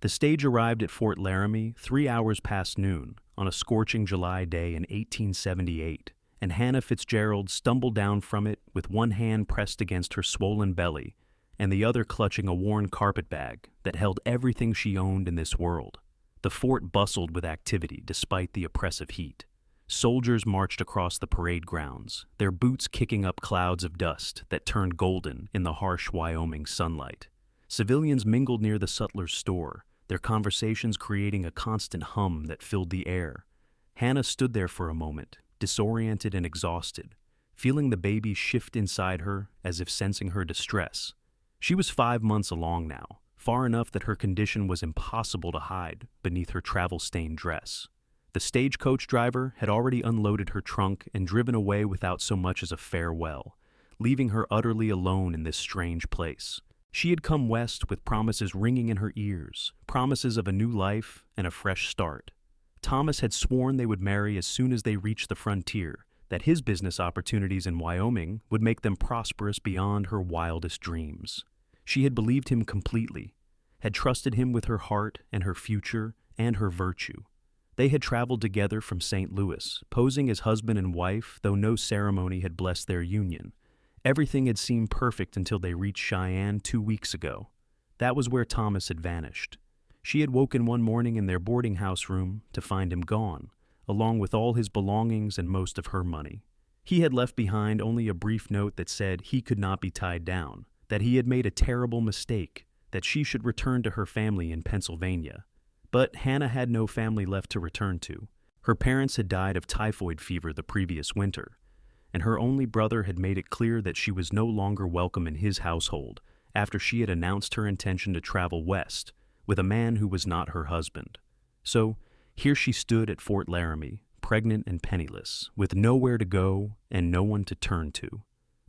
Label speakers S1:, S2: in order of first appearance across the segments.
S1: The stage arrived at Fort Laramie 3 hours past noon on a scorching July day in 1878, and Hannah Fitzgerald stumbled down from it with one hand pressed against her swollen belly and the other clutching a worn carpetbag that held everything she owned in this world. The fort bustled with activity despite the oppressive heat. Soldiers marched across the parade grounds, their boots kicking up clouds of dust that turned golden in the harsh Wyoming sunlight. Civilians mingled near the sutler's store, their conversations creating a constant hum that filled the air. Hannah stood there for a moment, disoriented and exhausted, feeling the baby shift inside her as if sensing her distress. She was 5 months along now, far enough that her condition was impossible to hide beneath her travel-stained dress. The stagecoach driver had already unloaded her trunk and driven away without so much as a farewell, leaving her utterly alone in this strange place. She had come west with promises ringing in her ears, promises of a new life and a fresh start. Thomas had sworn they would marry as soon as they reached the frontier, that his business opportunities in Wyoming would make them prosperous beyond her wildest dreams. She had believed him completely, had trusted him with her heart and her future and her virtue. They had traveled together from St. Louis, posing as husband and wife, though no ceremony had blessed their union. Everything had seemed perfect until they reached Cheyenne 2 weeks ago. That was where Thomas had vanished. She had woken one morning in their boarding house room to find him gone, along with all his belongings and most of her money. He had left behind only a brief note that said he could not be tied down, that he had made a terrible mistake, that she should return to her family in Pennsylvania. But Hannah had no family left to return to. Her parents had died of typhoid fever the previous winter, and her only brother had made it clear that she was no longer welcome in his household after she had announced her intention to travel west with a man who was not her husband. So here she stood at Fort Laramie, pregnant and penniless, with nowhere to go and no one to turn to.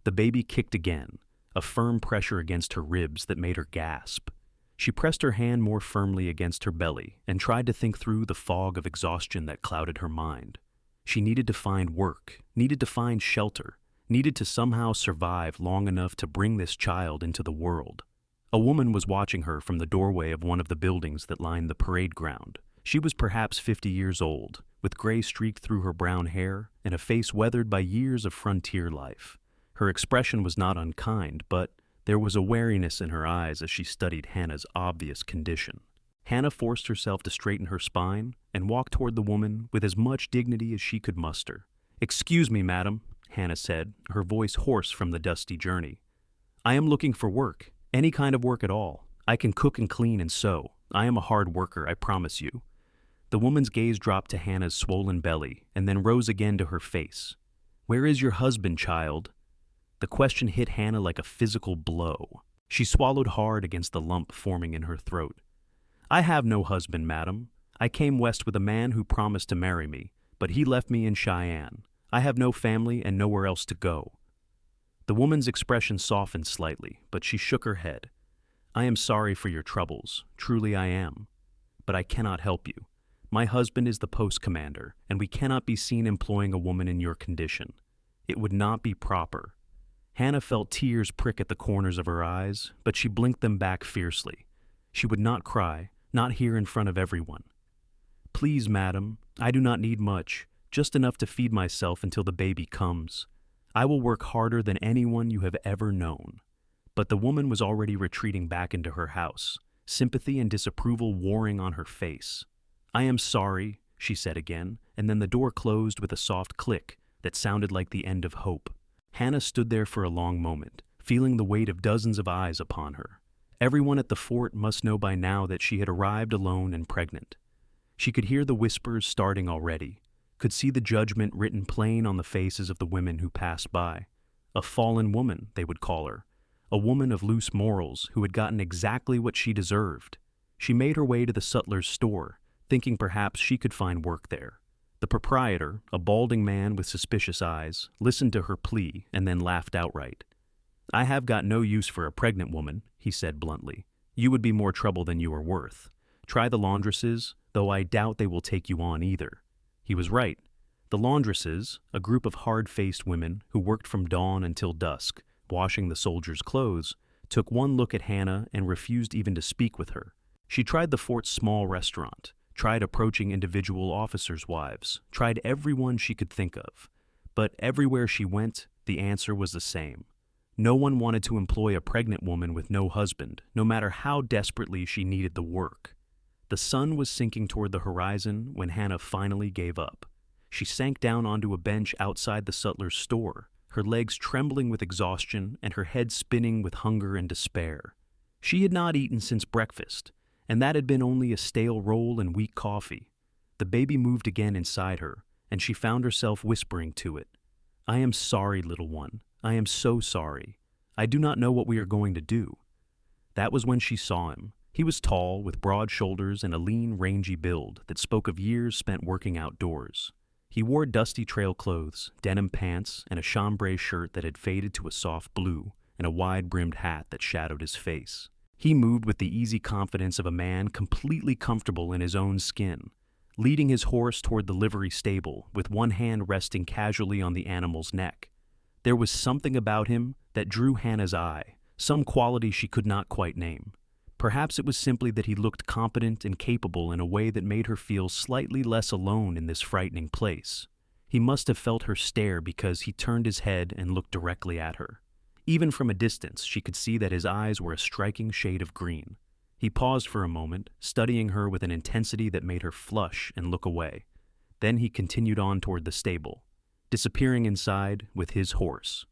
S1: The baby kicked again, a firm pressure against her ribs that made her gasp. She pressed her hand more firmly against her belly and tried to think through the fog of exhaustion that clouded her mind. She needed to find work, needed to find shelter, needed to somehow survive long enough to bring this child into the world. A woman was watching her from the doorway of one of the buildings that lined the parade ground. She was perhaps 50 years old, with gray streaked through her brown hair and a face weathered by years of frontier life. Her expression was not unkind, but there was a wariness in her eyes as she studied Hannah's obvious condition. Hannah forced herself to straighten her spine and walked toward the woman with as much dignity as she could muster. "Excuse me, madam," Hannah said, her voice hoarse from the dusty journey. "I am looking for work, any kind of work at all. I can cook and clean and sew. I am a hard worker, I promise you." The woman's gaze dropped to Hannah's swollen belly and then rose again to her face. "Where is your husband, child?" The question hit Hannah like a physical blow. She swallowed hard against the lump forming in her throat. "I have no husband, madam. I came west with a man who promised to marry me, but he left me in Cheyenne. I have no family and nowhere else to go." The woman's expression softened slightly, but she shook her head. "I am sorry for your troubles, truly I am. But I cannot help you. My husband is the post commander, and we cannot be seen employing a woman in your condition. It would not be proper." Hannah felt tears prick at the corners of her eyes, but she blinked them back fiercely. She would not cry, not here in front of everyone. "Please, madam, I do not need much, just enough to feed myself until the baby comes. I will work harder than anyone you have ever known." But the woman was already retreating back into her house, sympathy and disapproval warring on her face. "I am sorry," she said again, and then the door closed with a soft click that sounded like the end of hope. Hannah stood there for a long moment, feeling the weight of dozens of eyes upon her. Everyone at the fort must know by now that she had arrived alone and pregnant. She could hear the whispers starting already, could see the judgment written plain on the faces of the women who passed by. A fallen woman, they would call her, a woman of loose morals who had gotten exactly what she deserved. She made her way to the sutler's store, thinking perhaps she could find work there. The proprietor, a balding man with suspicious eyes, listened to her plea and then laughed outright. "I have got no use for a pregnant woman," he said bluntly. "You would be more trouble than you are worth. Try the laundresses, though I doubt they will take you on either." He was right. The laundresses, a group of hard-faced women who worked from dawn until dusk, washing the soldiers' clothes, took one look at Hannah and refused even to speak with her. She tried the fort's small restaurant, tried approaching individual officers' wives, tried everyone she could think of. But everywhere she went, the answer was the same. No one wanted to employ a pregnant woman with no husband, no matter how desperately she needed the work. The sun was sinking toward the horizon when Hannah finally gave up. She sank down onto a bench outside the sutler's store, her legs trembling with exhaustion and her head spinning with hunger and despair. She had not eaten since breakfast, and that had been only a stale roll and weak coffee. The baby moved again inside her, and she found herself whispering to it, "I am sorry, little one. I am so sorry. I do not know what we are going to do." That was when she saw him. He was tall, with broad shoulders and a lean, rangy build that spoke of years spent working outdoors. He wore dusty trail clothes, denim pants, and a chambray shirt that had faded to a soft blue, and a wide-brimmed hat that shadowed his face. He moved with the easy confidence of a man completely comfortable in his own skin, leading his horse toward the livery stable, with one hand resting casually on the animal's neck. There was something about him that drew Hannah's eye, some quality she could not quite name. Perhaps it was simply that he looked competent and capable in a way that made her feel slightly less alone in this frightening place. He must have felt her stare because he turned his head and looked directly at her. Even from a distance, she could see that his eyes were a striking shade of green. He paused for a moment, studying her with an intensity that made her flush and look away. Then he continued on toward the stable, disappearing inside with his horse.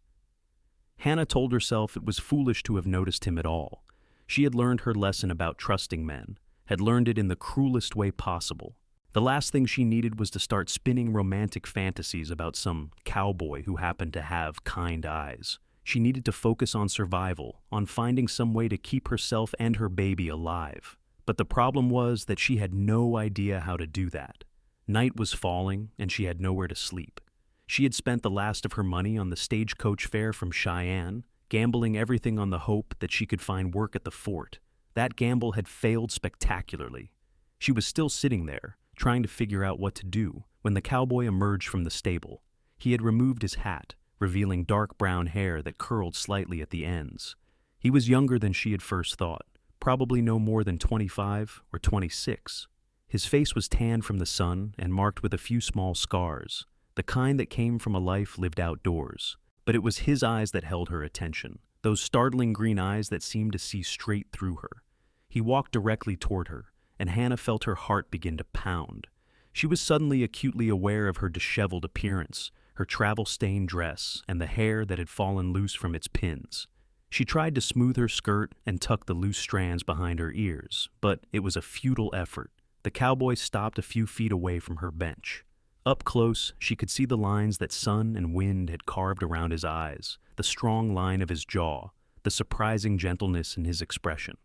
S1: Hannah told herself it was foolish to have noticed him at all. She had learned her lesson about trusting men, had learned it in the cruelest way possible. The last thing she needed was to start spinning romantic fantasies about some cowboy who happened to have kind eyes. She needed to focus on survival, on finding some way to keep herself and her baby alive. But the problem was that she had no idea how to do that. Night was falling, and she had nowhere to sleep. She had spent the last of her money on the stagecoach fare from Cheyenne, gambling everything on the hope that she could find work at the fort. That gamble had failed spectacularly. She was still sitting there, trying to figure out what to do, when the cowboy emerged from the stable. He had removed his hat, revealing dark brown hair that curled slightly at the ends. He was younger than she had first thought, probably no more than 25 or 26. His face was tanned from the sun and marked with a few small scars, the kind that came from a life lived outdoors. But it was his eyes that held her attention, those startling green eyes that seemed to see straight through her. He walked directly toward her, and Hannah felt her heart begin to pound. She was suddenly acutely aware of her disheveled appearance, her travel-stained dress, and the hair that had fallen loose from its pins. She tried to smooth her skirt and tuck the loose strands behind her ears, but it was a futile effort. The cowboy stopped a few feet away from her bench. Up close, she could see the lines that sun and wind had carved around his eyes, the strong line of his jaw, the surprising gentleness in his expression.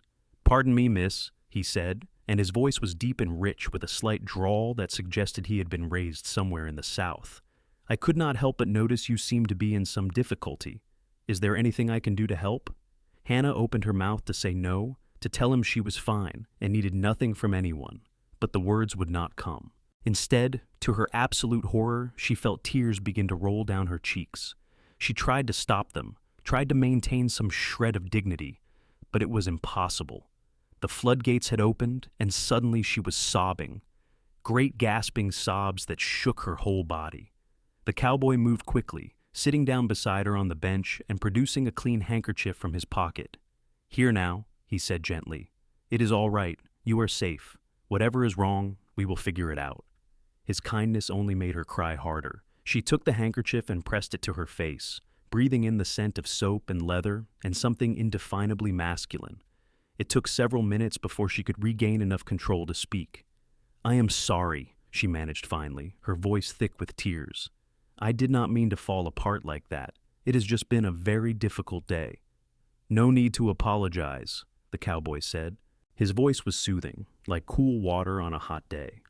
S1: "Pardon me, miss," he said, and his voice was deep and rich with a slight drawl that suggested he had been raised somewhere in the South. "I could not help but notice you seemed to be in some difficulty. Is there anything I can do to help?" Hannah opened her mouth to say no, to tell him she was fine and needed nothing from anyone, but the words would not come. Instead, to her absolute horror, she felt tears begin to roll down her cheeks. She tried to stop them, tried to maintain some shred of dignity, but it was impossible. The floodgates had opened, and suddenly she was sobbing, great gasping sobs that shook her whole body. The cowboy moved quickly, sitting down beside her on the bench and producing a clean handkerchief from his pocket. "Here now," he said gently. "It is all right. You are safe. Whatever is wrong, we will figure it out." His kindness only made her cry harder. She took the handkerchief and pressed it to her face, breathing in the scent of soap and leather and something indefinably masculine. It took several minutes before she could regain enough control to speak. "I am sorry," she managed finally, her voice thick with tears. "I did not mean to fall apart like that. It has just been a very difficult day." "No need to apologize," the cowboy said. His voice was soothing, like cool water on a hot day.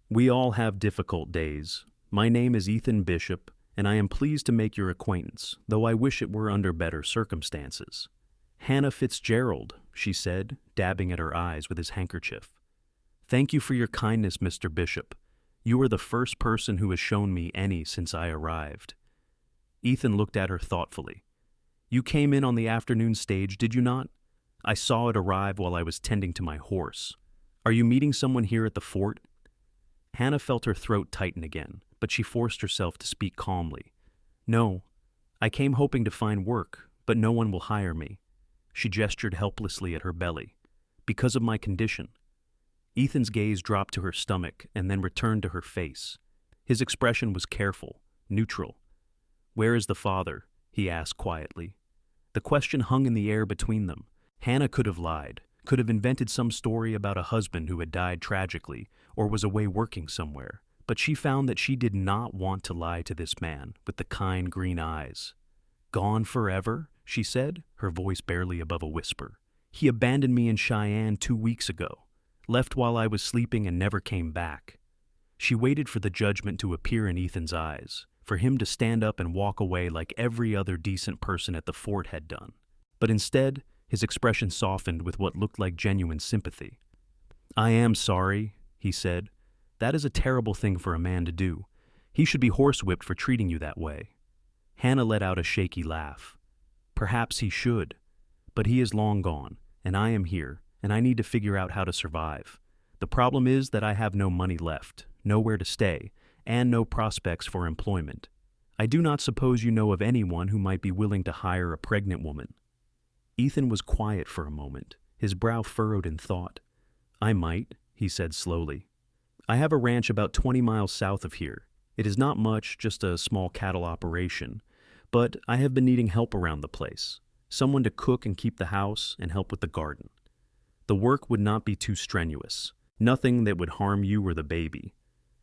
S1: "We all have difficult days. My name is Ethan Bishop, and I am pleased to make your acquaintance, though I wish it were under better circumstances." "Hannah Fitzgerald," she said, dabbing at her eyes with his handkerchief. "Thank you for your kindness, Mr. Bishop. You are the first person who has shown me any since I arrived." Ethan looked at her thoughtfully. "You came in on the afternoon stage, did you not? I saw it arrive while I was tending to my horse. Are you meeting someone here at the fort? Hannah felt her throat tighten again, but she forced herself to speak calmly. No, I came hoping to find work, but no one will hire me. She gestured helplessly at her belly. Because of my condition. Ethan's gaze dropped to her stomach and then returned to her face. His expression was careful, neutral. Where is the father? He asked quietly. The question hung in the air between them. Hannah could have lied, could have invented some story about a husband who had died tragically or was away working somewhere, but she found that she did not want to lie to this man with the kind green eyes. Gone forever? She said, her voice barely above a whisper. He abandoned me in Cheyenne 2 weeks ago, left while I was sleeping and never came back. She waited for the judgment to appear in Ethan's eyes, for him to stand up and walk away like every other decent person at the fort had done. But instead, his expression softened with what looked like genuine sympathy. I am sorry, he said. That is a terrible thing for a man to do. He should be horsewhipped for treating you that way. Hannah let out a shaky laugh. Perhaps he should, but he is long gone, and I am here, and I need to figure out how to survive. The problem is that I have no money left, nowhere to stay, and no prospects for employment. I do not suppose you know of anyone who might be willing to hire a pregnant woman. Ethan was quiet for a moment, his brow furrowed in thought. I might, he said slowly. I have a ranch about 20 miles south of here. It is not much, just a small cattle operation, but I have been needing help around the place. Someone to cook and keep the house and help with the garden. The work would not be too strenuous, nothing that would harm you or the baby.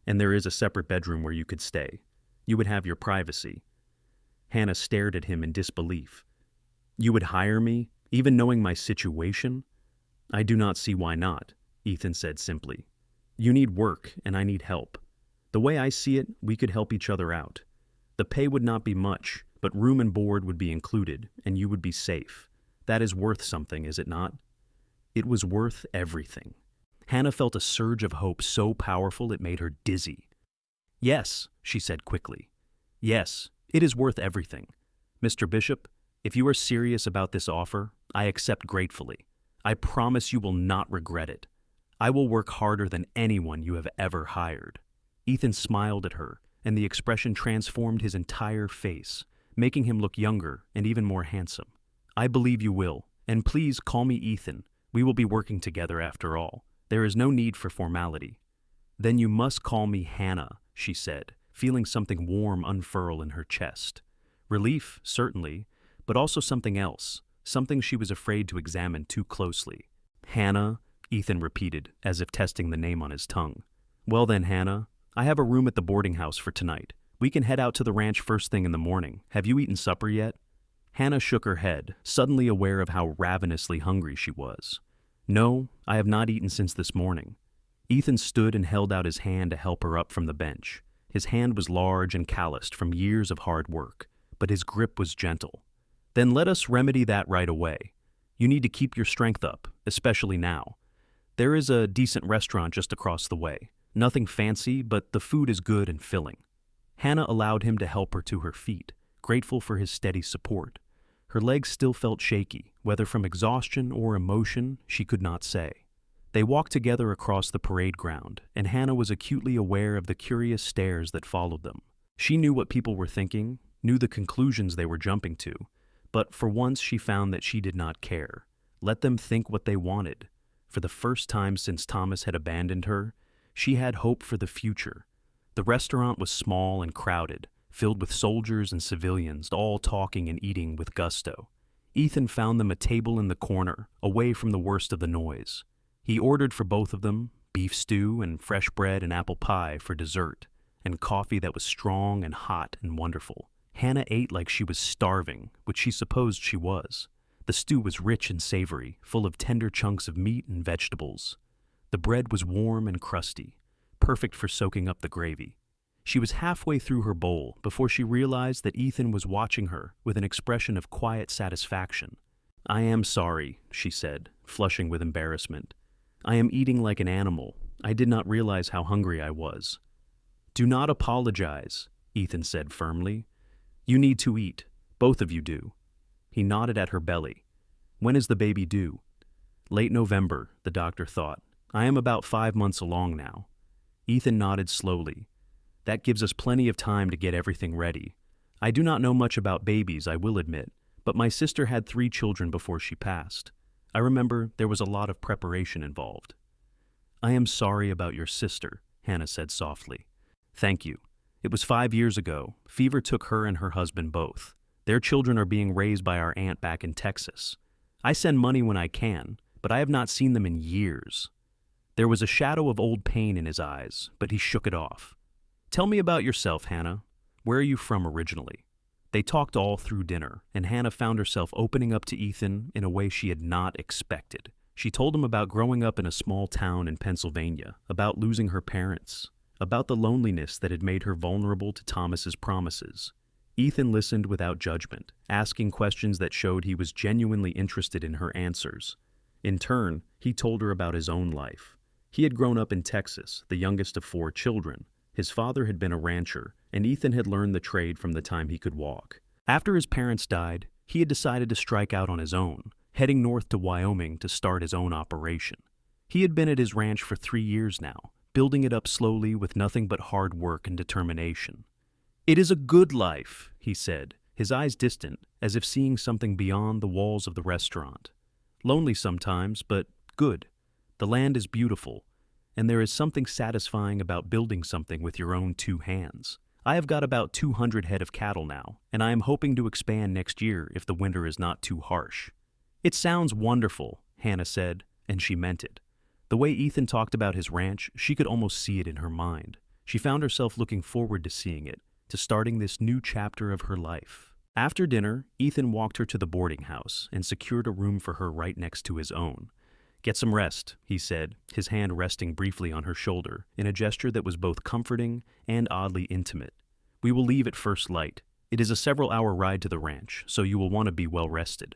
S1: And there is a separate bedroom where you could stay. You would have your privacy. Hannah stared at him in disbelief. You would hire me, even knowing my situation? I do not see why not, Ethan said simply. You need work, and I need help. The way I see it, we could help each other out. The pay would not be much, but room and board would be included, and you would be safe. That is worth something, is it not? It was worth everything. Hannah felt a surge of hope so powerful it made her dizzy. Yes, she said quickly. Yes, it is worth everything. Mr. Bishop, if you are serious about this offer, I accept gratefully. I promise you will not regret it. I will work harder than anyone you have ever hired. Ethan smiled at her, and the expression transformed his entire face, making him look younger and even more handsome. I believe you will, and please call me Ethan. We will be working together after all. There is no need for formality. Then you must call me Hannah, she said, feeling something warm unfurl in her chest. Relief, certainly, but also something else, something she was afraid to examine too closely. Hannah, Ethan repeated, as if testing the name on his tongue. Well then, Hannah, I have a room at the boarding house for tonight. We can head out to the ranch first thing in the morning. Have you eaten supper yet? Hannah shook her head, suddenly aware of how ravenously hungry she was. No, I have not eaten since this morning. Ethan stood and held out his hand to help her up from the bench. His hand was large and calloused from years of hard work, but his grip was gentle. Then let us remedy that right away. You need to keep your strength up, especially now. There is a decent restaurant just across the way. Nothing fancy, but the food is good and filling. Hannah allowed him to help her to her feet, grateful for his steady support. Her legs still felt shaky, whether from exhaustion or emotion, she could not say. They walked together across the parade ground, and Hannah was acutely aware of the curious stares that followed them. She knew what people were thinking, knew the conclusions they were jumping to, but for once she found that she did not care. Let them think what they wanted. For the first time since Thomas had abandoned her, she had hope for the future. The restaurant was small and crowded, filled with soldiers and civilians, all talking and eating with gusto. Ethan found them a table in the corner, away from the worst of the noise. He ordered for both of them beef stew and fresh bread and apple pie for dessert, and coffee that was strong and hot and wonderful. Hannah ate like she was starving, which she supposed she was. The stew was rich and savory, full of tender chunks of meat and vegetables. The bread was warm and crusty, perfect for soaking up the gravy. She was halfway through her bowl before she realized that Ethan was watching her with an expression of quiet satisfaction. I am sorry, she said, flushing with embarrassment. I am eating like an animal. I did not realize how hungry I was. Do not apologize, Ethan said firmly. You need to eat. Both of you do. He nodded at her belly. When is the baby due? Late November, the doctor thought. I am about 5 months along now. Ethan nodded slowly. That gives us plenty of time to get everything ready. I do not know much about babies, I will admit, but my sister had 3 children before she passed. I remember there was a lot of preparation involved. I am sorry about your sister, Hannah said softly. Thank you. It was 5 years ago. Fever took her and her husband both. Their children are being raised by our aunt back in Texas. I send money when I can, but I have not seen them in years. There was a shadow of old pain in his eyes, but he shook it off. Tell me about yourself, Hannah. Where are you from originally? They talked all through dinner, and Hannah found herself opening up to Ethan in a way she had not expected. She told him about growing up in a small town in Pennsylvania, about losing her parents, about the loneliness that had made her vulnerable to Thomas's promises. Ethan listened without judgment, asking questions that showed he was genuinely interested in her answers. In turn, he told her about his own life. He had grown up in Texas, the youngest of 4 children. His father had been a rancher, and Ethan had learned the trade from the time he could walk. After his parents died, he had decided to strike out on his own, heading north to Wyoming to start his own operation. He had been at his ranch for 3 years now, building it up slowly with nothing but hard work and determination. It is a good life, he said, his eyes distant, as if seeing something beyond the walls of the restaurant. Lonely sometimes, but good. The land is beautiful, and there is something satisfying about building something with your own 2 hands. I have got about 200 head of cattle now, and I am hoping to expand next year if the winter is not too harsh. It sounds wonderful, Hannah said, and she meant it. The way Ethan talked about his ranch, she could almost see it in her mind. She found herself looking forward to seeing it, to starting this new chapter of her life. After dinner, Ethan walked her to the boarding house and secured a room for her right next to his own. Get some rest, he said, his hand resting briefly on her shoulder, in a gesture that was both comforting and oddly intimate. We will leave at first light. It is a several-hour ride to the ranch, so you will want to be well rested.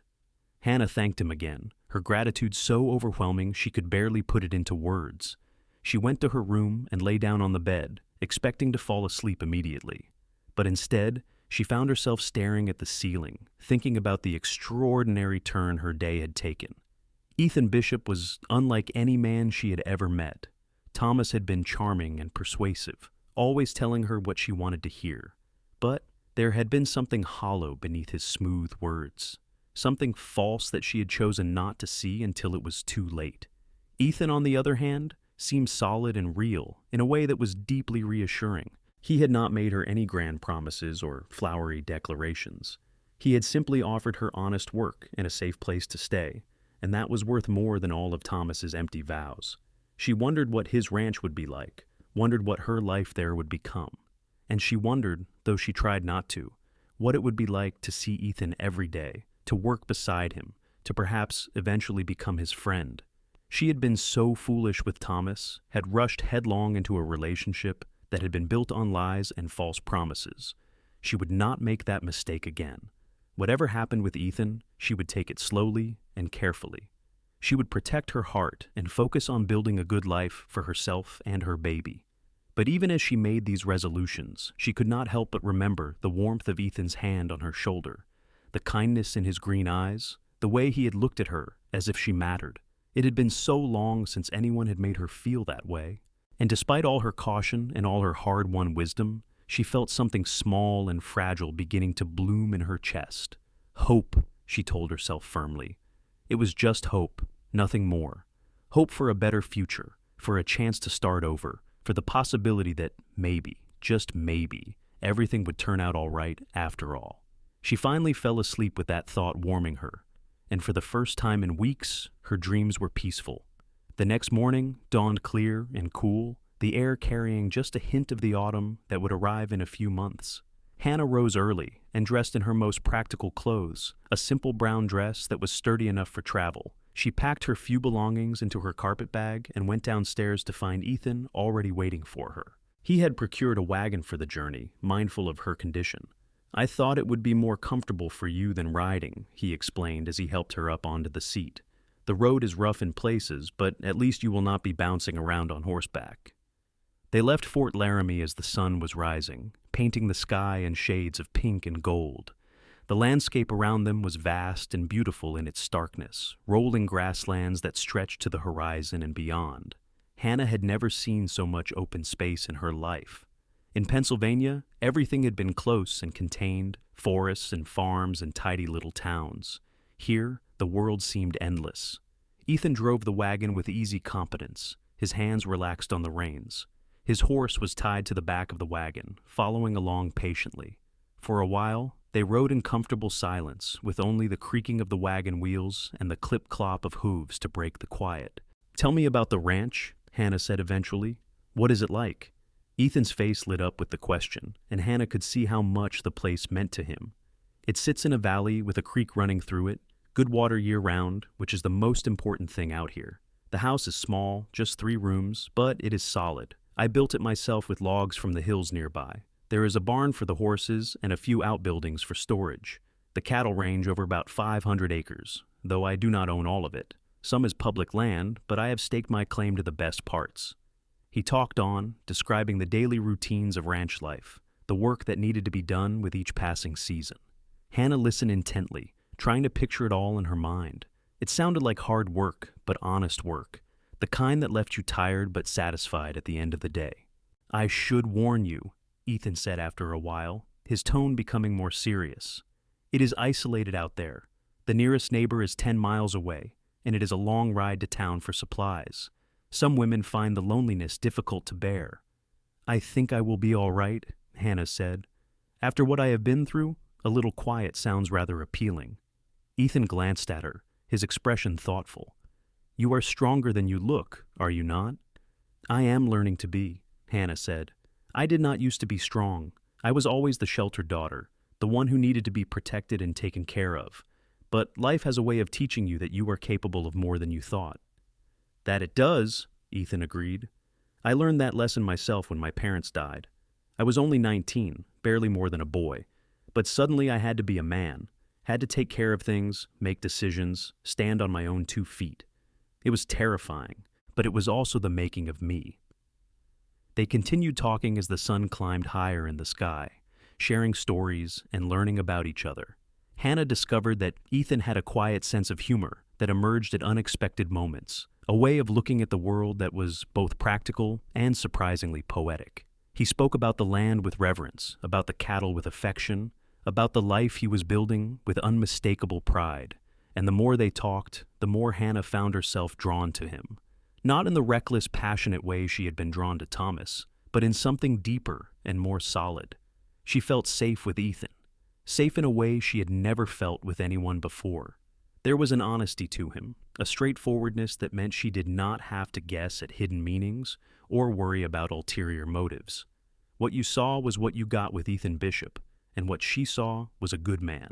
S1: Hannah thanked him again, her gratitude so overwhelming she could barely put it into words. She went to her room and lay down on the bed, expecting to fall asleep immediately. But instead, she found herself staring at the ceiling, thinking about the extraordinary turn her day had taken. Ethan Bishop was unlike any man she had ever met. Thomas had been charming and persuasive, always telling her what she wanted to hear. But there had been something hollow beneath his smooth words, something false that she had chosen not to see until it was too late. Ethan, on the other hand, seemed solid and real in a way that was deeply reassuring. He had not made her any grand promises or flowery declarations. He had simply offered her honest work and a safe place to stay, and that was worth more than all of Thomas's empty vows. She wondered what his ranch would be like, wondered what her life there would become. And she wondered, though she tried not to, what it would be like to see Ethan every day, to work beside him, to perhaps eventually become his friend. She had been so foolish with Thomas, had rushed headlong into a relationship that had been built on lies and false promises. She would not make that mistake again. Whatever happened with Ethan, she would take it slowly and carefully. She would protect her heart and focus on building a good life for herself and her baby. But even as she made these resolutions, she could not help but remember the warmth of Ethan's hand on her shoulder, the kindness in his green eyes, the way he had looked at her as if she mattered. It had been so long since anyone had made her feel that way. And despite all her caution and all her hard-won wisdom, she felt something small and fragile beginning to bloom in her chest. Hope, she told herself firmly. It was just hope, nothing more. Hope for a better future, for a chance to start over, for the possibility that maybe, just maybe, everything would turn out all right after all. She finally fell asleep with that thought warming her, and for the first time in weeks, her dreams were peaceful. The next morning dawned clear and cool, the air carrying just a hint of the autumn that would arrive in a few months. Hannah rose early and dressed in her most practical clothes, a simple brown dress that was sturdy enough for travel. She packed her few belongings into her carpet bag and went downstairs to find Ethan already waiting for her. He had procured a wagon for the journey, mindful of her condition. I thought it would be more comfortable for you than riding, he explained as he helped her up onto the seat. The road is rough in places, but at least you will not be bouncing around on horseback. They left Fort Laramie as the sun was rising, painting the sky in shades of pink and gold. The landscape around them was vast and beautiful in its starkness, rolling grasslands that stretched to the horizon and beyond. Hannah had never seen so much open space in her life. In Pennsylvania, everything had been close and contained, forests and farms and tidy little towns. Here, the world seemed endless. Ethan drove the wagon with easy competence, his hands relaxed on the reins. His horse was tied to the back of the wagon, following along patiently. For a while, they rode in comfortable silence, with only the creaking of the wagon wheels and the clip-clop of hooves to break the quiet. "Tell me about the ranch," Hannah said eventually. "What is it like?" Ethan's face lit up with the question, and Hannah could see how much the place meant to him. "It sits in a valley with a creek running through it, good water year-round, which is the most important thing out here. The house is small, just 3 rooms, but it is solid. I built it myself with logs from the hills nearby. There is a barn for the horses and a few outbuildings for storage. The cattle range over about 500 acres, though I do not own all of it. Some is public land, but I have staked my claim to the best parts." He talked on, describing the daily routines of ranch life, the work that needed to be done with each passing season. Hannah listened intently, trying to picture it all in her mind. It sounded like hard work, but honest work, the kind that left you tired but satisfied at the end of the day. "I should warn you," Ethan said after a while, his tone becoming more serious. "It is isolated out there. The nearest neighbor is 10 miles away, and it is a long ride to town for supplies. Some women find the loneliness difficult to bear." "I think I will be all right," Hannah said. "After what I have been through, a little quiet sounds rather appealing." Ethan glanced at her, his expression thoughtful. "You are stronger than you look, are you not?" "I am learning to be," Hannah said. "I did not used to be strong. I was always the sheltered daughter, the one who needed to be protected and taken care of. But life has a way of teaching you that you are capable of more than you thought." "That it does," Ethan agreed. "I learned that lesson myself when my parents died. I was only 19, barely more than a boy, but suddenly I had to be a man, had to take care of things, make decisions, stand on my own 2 feet. It was terrifying, but it was also the making of me." They continued talking as the sun climbed higher in the sky, sharing stories and learning about each other. Hannah discovered that Ethan had a quiet sense of humor that emerged at unexpected moments, a way of looking at the world that was both practical and surprisingly poetic. He spoke about the land with reverence, about the cattle with affection, about the life he was building with unmistakable pride, and the more they talked, the more Hannah found herself drawn to him. Not in the reckless, passionate way she had been drawn to Thomas, but in something deeper and more solid. She felt safe with Ethan, safe in a way she had never felt with anyone before. There was an honesty to him, a straightforwardness that meant she did not have to guess at hidden meanings or worry about ulterior motives. What you saw was what you got with Ethan Bishop, and what she saw was a good man.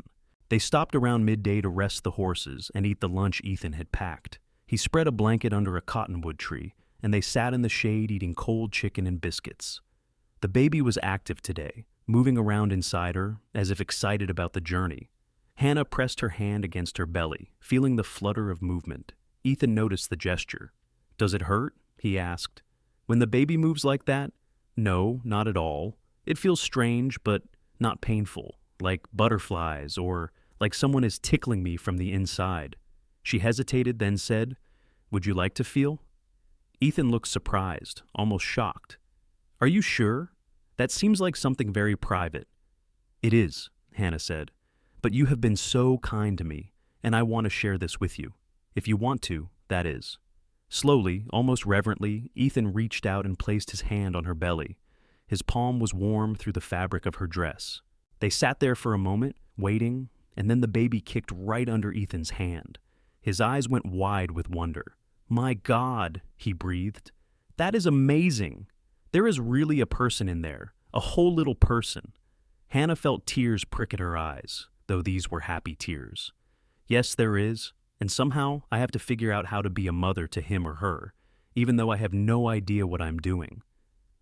S1: They stopped around midday to rest the horses and eat the lunch Ethan had packed. He spread a blanket under a cottonwood tree, and they sat in the shade eating cold chicken and biscuits. The baby was active today, moving around inside her, as if excited about the journey. Hannah pressed her hand against her belly, feeling the flutter of movement. Ethan noticed the gesture. "Does it hurt?" he asked. "When the baby moves like that?" "No, not at all. It feels strange, but not painful, like butterflies or like someone is tickling me from the inside." She hesitated, then said, "Would you like to feel?" Ethan looked surprised, almost shocked. "Are you sure? That seems like something very private." "It is," Hannah said. "But you have been so kind to me, and I want to share this with you. If you want to, that is." Slowly, almost reverently, Ethan reached out and placed his hand on her belly. His palm was warm through the fabric of her dress. They sat there for a moment, waiting, and then the baby kicked right under Ethan's hand. His eyes went wide with wonder. "My God," he breathed. "That is amazing. There is really a person in there, a whole little person." Hannah felt tears prick at her eyes, though these were happy tears. "Yes, there is, and somehow I have to figure out how to be a mother to him or her, even though I have no idea what I'm doing."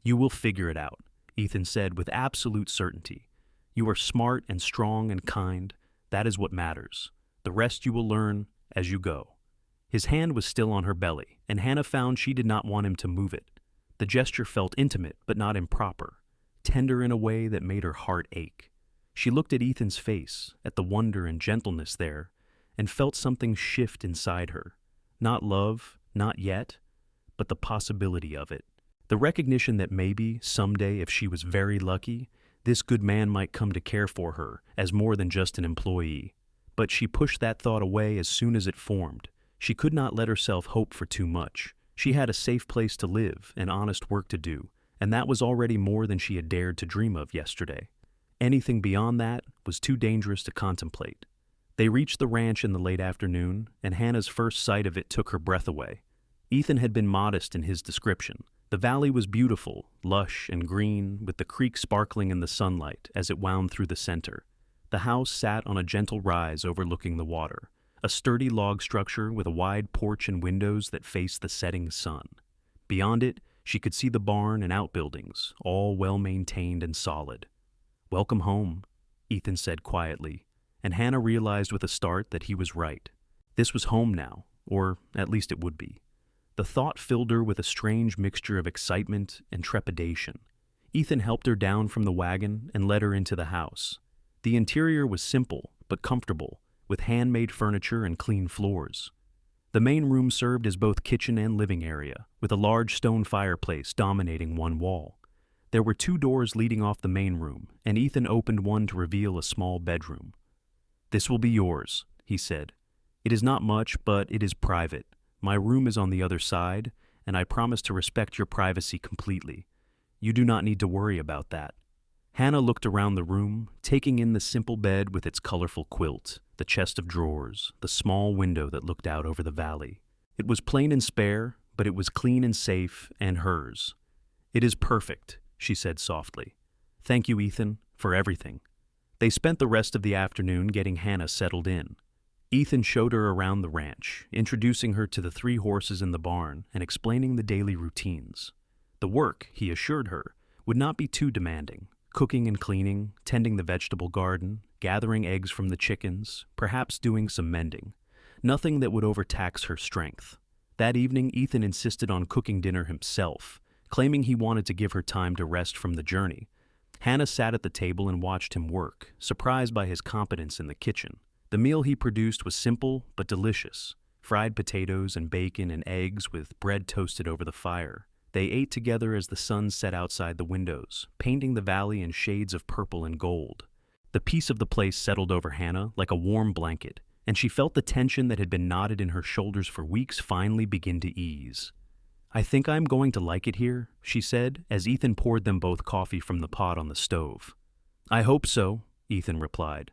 S1: "You will figure it out," Ethan said with absolute certainty. "You are smart and strong and kind. That is what matters. The rest you will learn as you go." His hand was still on her belly, and Hannah found she did not want him to move it. The gesture felt intimate but not improper, tender in a way that made her heart ache. She looked at Ethan's face, at the wonder and gentleness there, and felt something shift inside her. Not love, not yet, but the possibility of it. The recognition that maybe, someday, if she was very lucky, this good man might come to care for her as more than just an employee. But she pushed that thought away as soon as it formed. She could not let herself hope for too much. She had a safe place to live and honest work to do, and that was already more than she had dared to dream of yesterday. Anything beyond that was too dangerous to contemplate. They reached the ranch in the late afternoon, and Hannah's first sight of it took her breath away. Ethan had been modest in his description. The valley was beautiful, lush and green, with the creek sparkling in the sunlight as it wound through the center. The house sat on a gentle rise overlooking the water, a sturdy log structure with a wide porch and windows that faced the setting sun. Beyond it, she could see the barn and outbuildings, all well-maintained and solid. "Welcome home," Ethan said quietly, and Hannah realized with a start that he was right. This was home now, or at least it would be. The thought filled her with a strange mixture of excitement and trepidation. Ethan helped her down from the wagon and led her into the house. The interior was simple but comfortable, with handmade furniture and clean floors. The main room served as both kitchen and living area, with a large stone fireplace dominating one wall. There were 2 doors leading off the main room, and Ethan opened one to reveal a small bedroom. "This will be yours," he said. "It is not much, but it is private. My room is on the other side, and I promise to respect your privacy completely. You do not need to worry about that." Hannah looked around the room, taking in the simple bed with its colorful quilt, the chest of drawers, the small window that looked out over the valley. It was plain and spare, but it was clean and safe, and hers. "It is perfect," she said softly. "Thank you, Ethan, for everything." They spent the rest of the afternoon getting Hannah settled in. Ethan showed her around the ranch, introducing her to the 3 horses in the barn and explaining the daily routines. The work, he assured her, would not be too demanding. Cooking and cleaning, tending the vegetable garden, gathering eggs from the chickens, perhaps doing some mending. Nothing that would overtax her strength. That evening, Ethan insisted on cooking dinner himself, claiming he wanted to give her time to rest from the journey. Hannah sat at the table and watched him work, surprised by his competence in the kitchen. The meal he produced was simple but delicious. Fried potatoes and bacon and eggs with bread toasted over the fire. They ate together as the sun set outside the windows, painting the valley in shades of purple and gold. The peace of the place settled over Hannah like a warm blanket, and she felt the tension that had been knotted in her shoulders for weeks finally begin to ease. "I think I'm going to like it here," she said, as Ethan poured them both coffee from the pot on the stove. "I hope so," Ethan replied.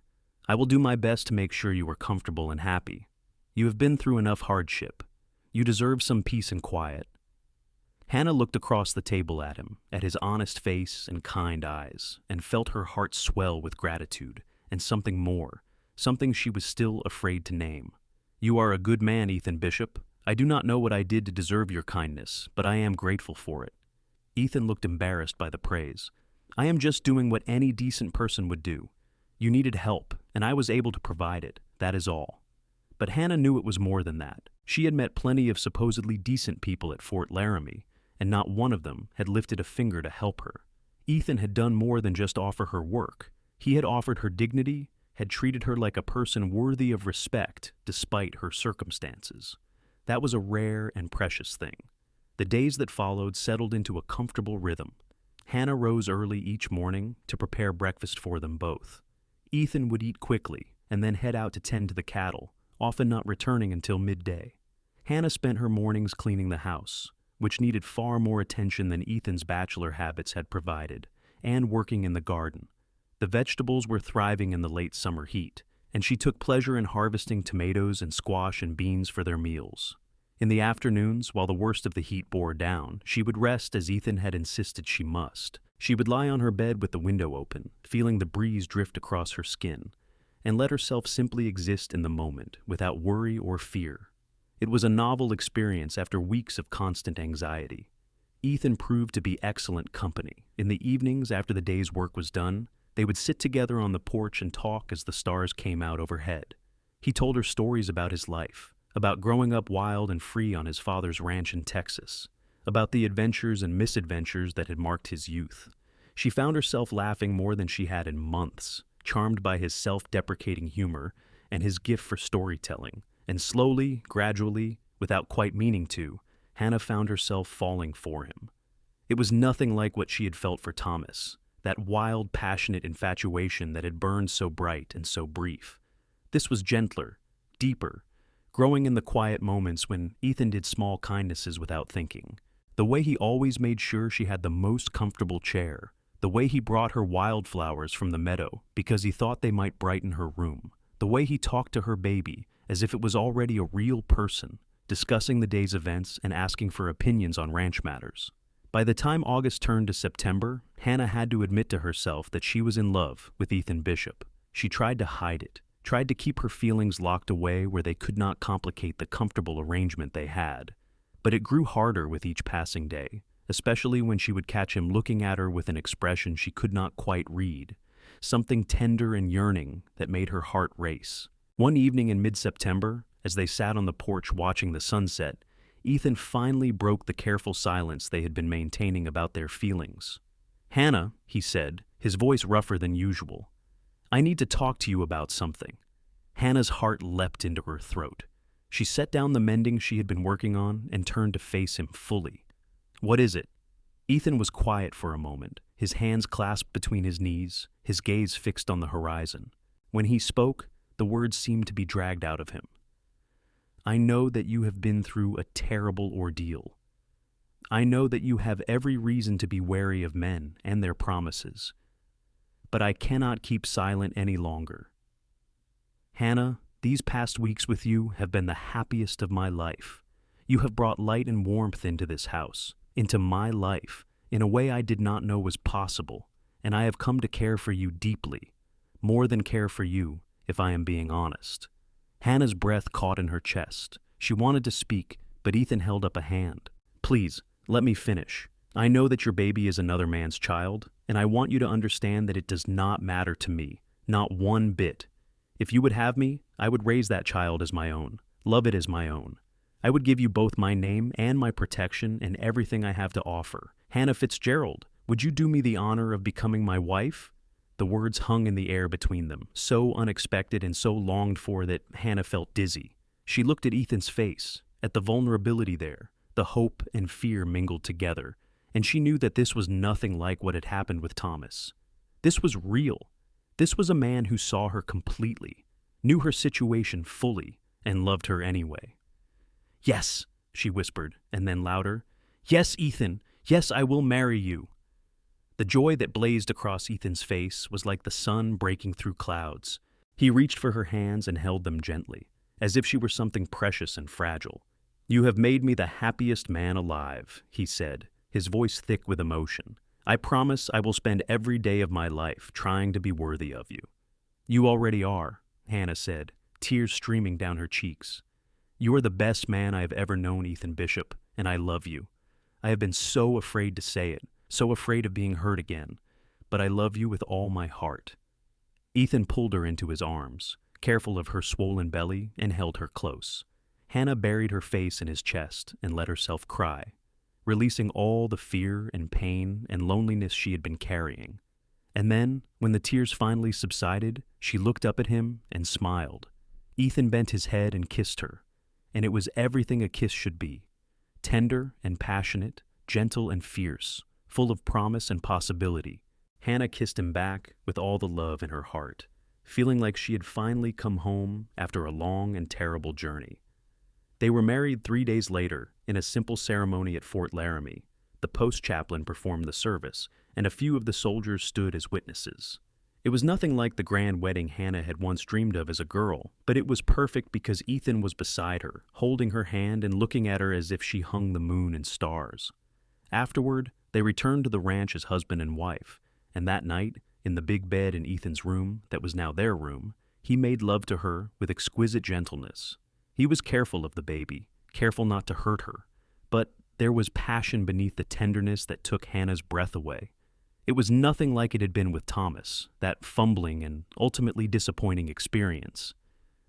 S1: "I will do my best to make sure you are comfortable and happy. You have been through enough hardship. You deserve some peace and quiet." Hannah looked across the table at him, at his honest face and kind eyes, and felt her heart swell with gratitude, and something more, something she was still afraid to name. "You are a good man, Ethan Bishop. I do not know what I did to deserve your kindness, but I am grateful for it." Ethan looked embarrassed by the praise. "I am just doing what any decent person would do. You needed help, and I was able to provide it, that is all." But Hannah knew it was more than that. She had met plenty of supposedly decent people at Fort Laramie, and not one of them had lifted a finger to help her. Ethan had done more than just offer her work. He had offered her dignity, had treated her like a person worthy of respect despite her circumstances. That was a rare and precious thing. The days that followed settled into a comfortable rhythm. Hannah rose early each morning to prepare breakfast for them both. Ethan would eat quickly and then head out to tend to the cattle, often not returning until midday. Hannah spent her mornings cleaning the house, which needed far more attention than Ethan's bachelor habits had provided, and working in the garden. The vegetables were thriving in the late summer heat, and she took pleasure in harvesting tomatoes and squash and beans for their meals. In the afternoons, while the worst of the heat bore down, she would rest as Ethan had insisted she must. She would lie on her bed with the window open, feeling the breeze drift across her skin, and let herself simply exist in the moment without worry or fear. It was a novel experience after weeks of constant anxiety. Ethan proved to be excellent company. In the evenings after the day's work was done, they would sit together on the porch and talk as the stars came out overhead. He told her stories about his life, about growing up wild and free on his father's ranch in Texas, about the adventures and misadventures that had marked his youth. She found herself laughing more than she had in months, charmed by his self-deprecating humor and his gift for storytelling. And slowly, gradually, without quite meaning to, Hannah found herself falling for him. It was nothing like what she had felt for Thomas, that wild, passionate infatuation that had burned so bright and so brief. This was gentler, deeper, growing in the quiet moments when Ethan did small kindnesses without thinking. The way he always made sure she had the most comfortable chair, the way he brought her wildflowers from the meadow because he thought they might brighten her room, the way he talked to her baby as if it was already a real person, discussing the day's events and asking for opinions on ranch matters. By the time August turned to September, Hannah had to admit to herself that she was in love with Ethan Bishop. She tried to hide it, tried to keep her feelings locked away where they could not complicate the comfortable arrangement they had. But it grew harder with each passing day, especially when she would catch him looking at her with an expression she could not quite read, something tender and yearning that made her heart race. One evening in mid-September, as they sat on the porch watching the sunset, Ethan finally broke the careful silence they had been maintaining about their feelings. "Hannah," he said, his voice rougher than usual, "I need to talk to you about something." Hannah's heart leapt into her throat. She set down the mending she had been working on and turned to face him fully. "What is it?" Ethan was quiet for a moment, his hands clasped between his knees, his gaze fixed on the horizon. When he spoke, the words seemed to be dragged out of him. "I know that you have been through a terrible ordeal. I know that you have every reason to be wary of men and their promises. But I cannot keep silent any longer. Hannah, these past weeks with you have been the happiest of my life. You have brought light and warmth into this house, into my life, in a way I did not know was possible, and I have come to care for you deeply, more than care for you, if I am being honest." Hannah's breath caught in her chest. She wanted to speak, but Ethan held up a hand. "Please, let me finish. I know that your baby is another man's child, and I want you to understand that it does not matter to me, not one bit. If you would have me, I would raise that child as my own, love it as my own. I would give you both my name and my protection and everything I have to offer. Hannah Fitzgerald, would you do me the honor of becoming my wife?" The words hung in the air between them, so unexpected and so longed for that Hannah felt dizzy. She looked at Ethan's face, at the vulnerability there, the hope and fear mingled together, and she knew that this was nothing like what had happened with Thomas. This was real. This was a man who saw her completely, knew her situation fully, and loved her anyway. "Yes," she whispered, and then louder, "Yes, Ethan, yes, I will marry you." The joy that blazed across Ethan's face was like the sun breaking through clouds. He reached for her hands and held them gently, as if she were something precious and fragile. "You have made me the happiest man alive," he said, his voice thick with emotion. "I promise I will spend every day of my life trying to be worthy of you." "You already are," Hannah said, tears streaming down her cheeks. "You are the best man I have ever known, Ethan Bishop, and I love you. I have been so afraid to say it, so afraid of being hurt again, but I love you with all my heart." Ethan pulled her into his arms, careful of her swollen belly, and held her close. Hannah buried her face in his chest and let herself cry, releasing all the fear and pain and loneliness she had been carrying. And then, when the tears finally subsided, she looked up at him and smiled. Ethan bent his head and kissed her, and it was everything a kiss should be, tender and passionate, gentle and fierce, full of promise and possibility. Hannah kissed him back with all the love in her heart, feeling like she had finally come home after a long and terrible journey. They were married 3 days later in a simple ceremony at Fort Laramie. The post-chaplain performed the service, and a few of the soldiers stood as witnesses. It was nothing like the grand wedding Hannah had once dreamed of as a girl, but it was perfect because Ethan was beside her, holding her hand and looking at her as if she hung the moon and stars. Afterward, they returned to the ranch as husband and wife, and that night, in the big bed in Ethan's room that was now their room, he made love to her with exquisite gentleness. He was careful of the baby, careful not to hurt her, but there was passion beneath the tenderness that took Hannah's breath away. It was nothing like it had been with Thomas, that fumbling and ultimately disappointing experience.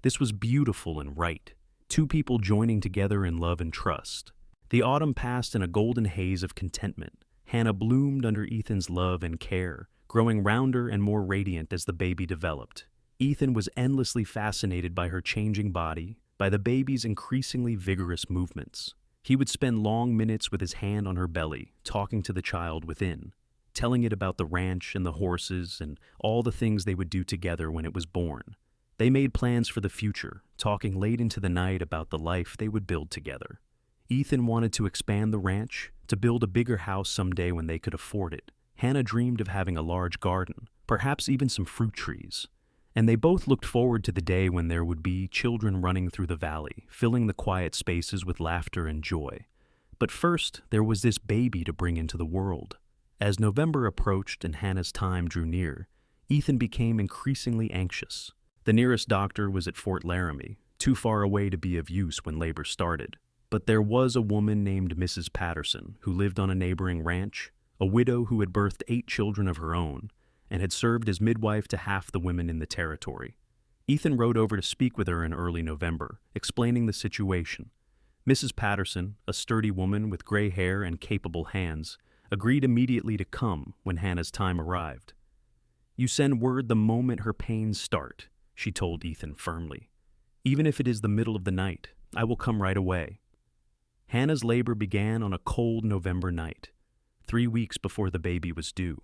S1: This was beautiful and right, two people joining together in love and trust. The autumn passed in a golden haze of contentment. Hannah bloomed under Ethan's love and care, growing rounder and more radiant as the baby developed. Ethan was endlessly fascinated by her changing body, by the baby's increasingly vigorous movements. He would spend long minutes with his hand on her belly, talking to the child within, telling it about the ranch and the horses and all the things they would do together when it was born. They made plans for the future, talking late into the night about the life they would build together. Ethan wanted to expand the ranch, to build a bigger house someday when they could afford it. Hannah dreamed of having a large garden, perhaps even some fruit trees. And they both looked forward to the day when there would be children running through the valley, filling the quiet spaces with laughter and joy. But first, there was this baby to bring into the world. As November approached and Hannah's time drew near, Ethan became increasingly anxious. The nearest doctor was at Fort Laramie, too far away to be of use when labor started. But there was a woman named Mrs. Patterson who lived on a neighboring ranch, a widow who had birthed 8 children of her own, and had served as midwife to half the women in the territory. Ethan rode over to speak with her in early November, explaining the situation. Mrs. Patterson, a sturdy woman with gray hair and capable hands, agreed immediately to come when Hannah's time arrived. "You send word the moment her pains start," she told Ethan firmly. "Even if it is the middle of the night, I will come right away." Hannah's labor began on a cold November night, 3 weeks before the baby was due.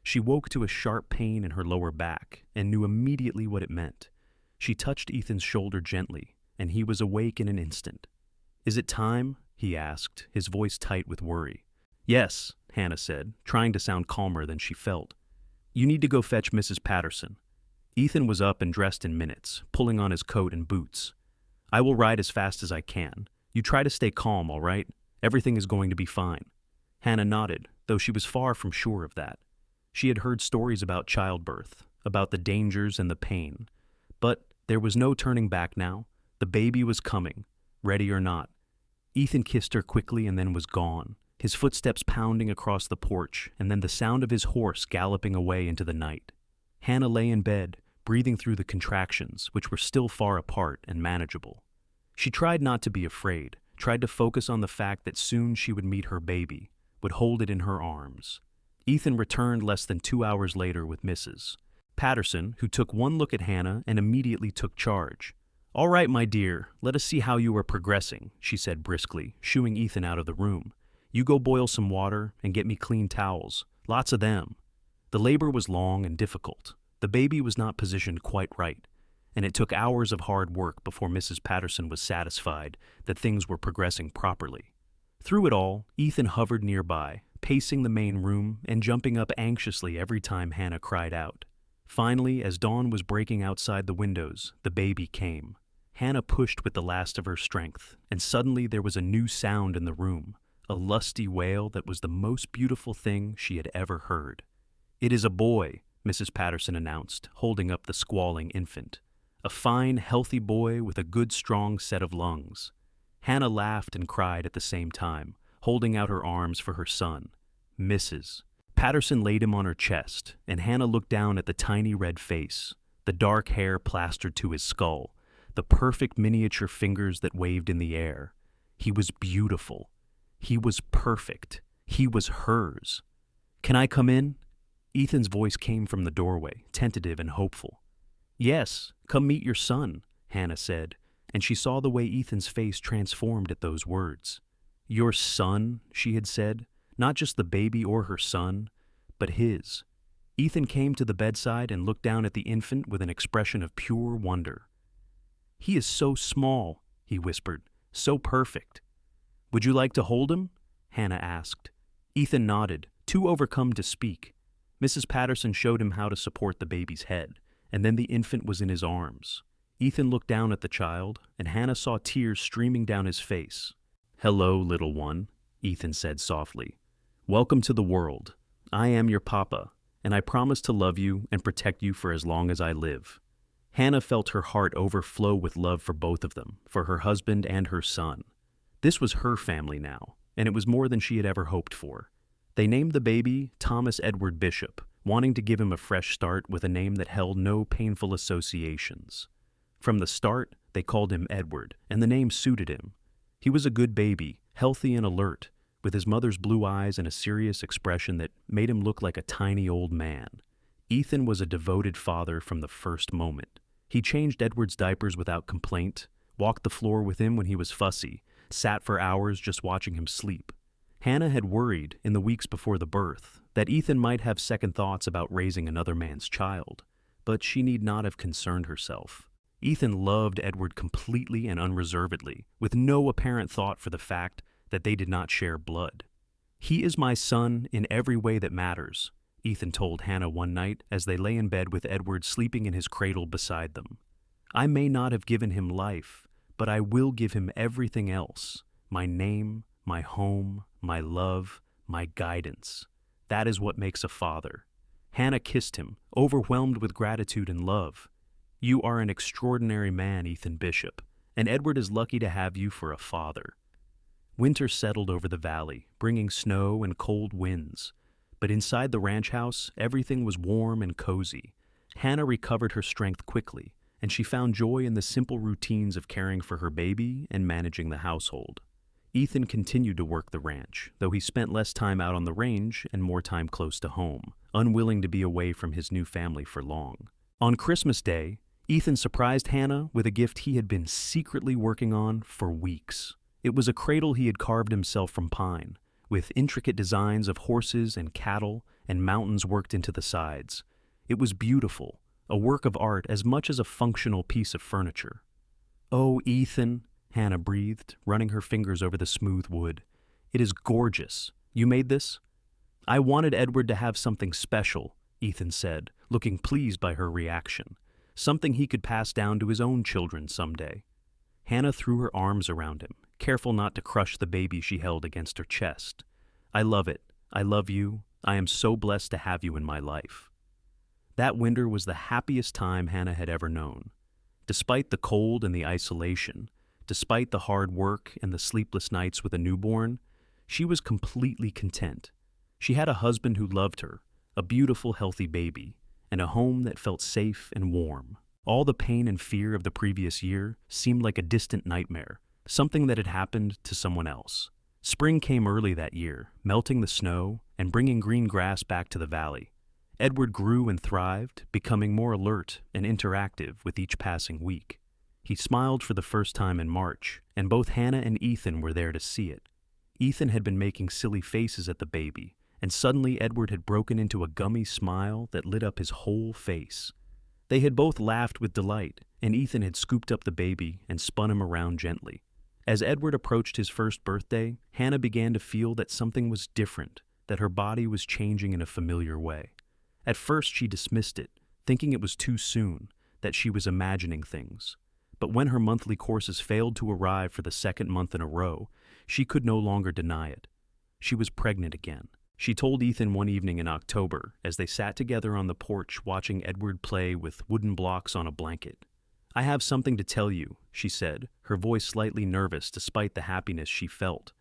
S1: She woke to a sharp pain in her lower back and knew immediately what it meant. She touched Ethan's shoulder gently, and he was awake in an instant. "Is it time?" he asked, his voice tight with worry. "Yes," Hannah said, trying to sound calmer than she felt. "You need to go fetch Mrs. Patterson." Ethan was up and dressed in minutes, pulling on his coat and boots. "I will ride as fast as I can. You try to stay calm, all right? Everything is going to be fine." Hannah nodded, though she was far from sure of that. She had heard stories about childbirth, about the dangers and the pain. But there was no turning back now. The baby was coming, ready or not. Ethan kissed her quickly and then was gone, his footsteps pounding across the porch and then the sound of his horse galloping away into the night. Hannah lay in bed, breathing through the contractions, which were still far apart and manageable. She tried not to be afraid, tried to focus on the fact that soon she would meet her baby, would hold it in her arms. Ethan returned less than 2 hours later with Mrs. Patterson, who took one look at Hannah and immediately took charge. "All right, my dear, let us see how you are progressing," she said briskly, shooing Ethan out of the room. "You go boil some water and get me clean towels, lots of them." The labor was long and difficult. The baby was not positioned quite right, and it took hours of hard work before Mrs. Patterson was satisfied that things were progressing properly. Through it all, Ethan hovered nearby, pacing the main room and jumping up anxiously every time Hannah cried out. Finally, as dawn was breaking outside the windows, the baby came. Hannah pushed with the last of her strength, and suddenly there was a new sound in the room, a lusty wail that was the most beautiful thing she had ever heard. "It is a boy," Mrs. Patterson announced, holding up the squalling infant. "A fine, healthy boy with a good, strong set of lungs." Hannah laughed and cried at the same time, holding out her arms for her son. Mrs. Patterson laid him on her chest, and Hannah looked down at the tiny red face, the dark hair plastered to his skull, the perfect miniature fingers that waved in the air. He was beautiful. He was perfect. He was hers. "Can I come in?" Ethan's voice came from the doorway, tentative and hopeful. "Yes, come meet your son," Hannah said, and she saw the way Ethan's face transformed at those words. "Your son," she had said, not just the baby or her son, but his. Ethan came to the bedside and looked down at the infant with an expression of pure wonder. "He is so small," he whispered, "so perfect." "Would you like to hold him?" Hannah asked. Ethan nodded, too overcome to speak. Mrs. Patterson showed him how to support the baby's head, and then the infant was in his arms. Ethan looked down at the child, and Hannah saw tears streaming down his face. "Hello, little one," Ethan said softly. "Welcome to the world. I am your papa, and I promise to love you and protect you for as long as I live." Hannah felt her heart overflow with love for both of them, for her husband and her son. This was her family now, and it was more than she had ever hoped for. They named the baby Thomas Edward Bishop, wanting to give him a fresh start with a name that held no painful associations. From the start, they called him Edward, and the name suited him. He was a good baby, healthy and alert, with his mother's blue eyes and a serious expression that made him look like a tiny old man. Ethan was a devoted father from the first moment. He changed Edward's diapers without complaint, walked the floor with him when he was fussy, sat for hours just watching him sleep. Hannah had worried, in the weeks before the birth, that Ethan might have second thoughts about raising another man's child, but she need not have concerned herself. Ethan loved Edward completely and unreservedly, with no apparent thought for the fact that they did not share blood. "He is my son in every way that matters," Ethan told Hannah one night as they lay in bed with Edward sleeping in his cradle beside them. "I may not have given him life, but I will give him everything else: my name, my home, my love, my guidance. That is what makes a father." Hannah kissed him, overwhelmed with gratitude and love. "You are an extraordinary man, Ethan Bishop, and Edward is lucky to have you for a father." Winter settled over the valley, bringing snow and cold winds. But inside the ranch house, everything was warm and cozy. Hannah recovered her strength quickly, and she found joy in the simple routines of caring for her baby and managing the household. Ethan continued to work the ranch, though he spent less time out on the range and more time close to home, unwilling to be away from his new family for long. On Christmas Day, Ethan surprised Hannah with a gift he had been secretly working on for weeks. It was a cradle he had carved himself from pine, with intricate designs of horses and cattle and mountains worked into the sides. It was beautiful, a work of art as much as a functional piece of furniture. "Oh, Ethan," Hannah breathed, running her fingers over the smooth wood. "It is gorgeous. You made this?" "I wanted Edward to have something special," Ethan said, looking pleased by her reaction. "Something he could pass down to his own children someday." Hannah threw her arms around him, careful not to crush the baby she held against her chest. "I love it. I love you. I am so blessed to have you in my life." That winter was the happiest time Hannah had ever known. Despite the cold and the isolation, despite the hard work and the sleepless nights with a newborn, she was completely content. She had a husband who loved her, a beautiful, healthy baby, and a home that felt safe and warm. All the pain and fear of the previous year seemed like a distant nightmare, something that had happened to someone else. Spring came early that year, melting the snow and bringing green grass back to the valley. Edward grew and thrived, becoming more alert and interactive with each passing week. He smiled for the first time in March, and both Hannah and Ethan were there to see it. Ethan had been making silly faces at the baby, and suddenly Edward had broken into a gummy smile that lit up his whole face. They had both laughed with delight, and Ethan had scooped up the baby and spun him around gently. As Edward approached his first birthday, Hannah began to feel that something was different, that her body was changing in a familiar way. At first she dismissed it, thinking it was too soon, that she was imagining things. But when her monthly courses failed to arrive for the second month in a row, she could no longer deny it. She was pregnant again. She told Ethan one evening in October as they sat together on the porch watching Edward play with wooden blocks on a blanket. "I have something to tell you," she said, her voice slightly nervous despite the happiness she felt.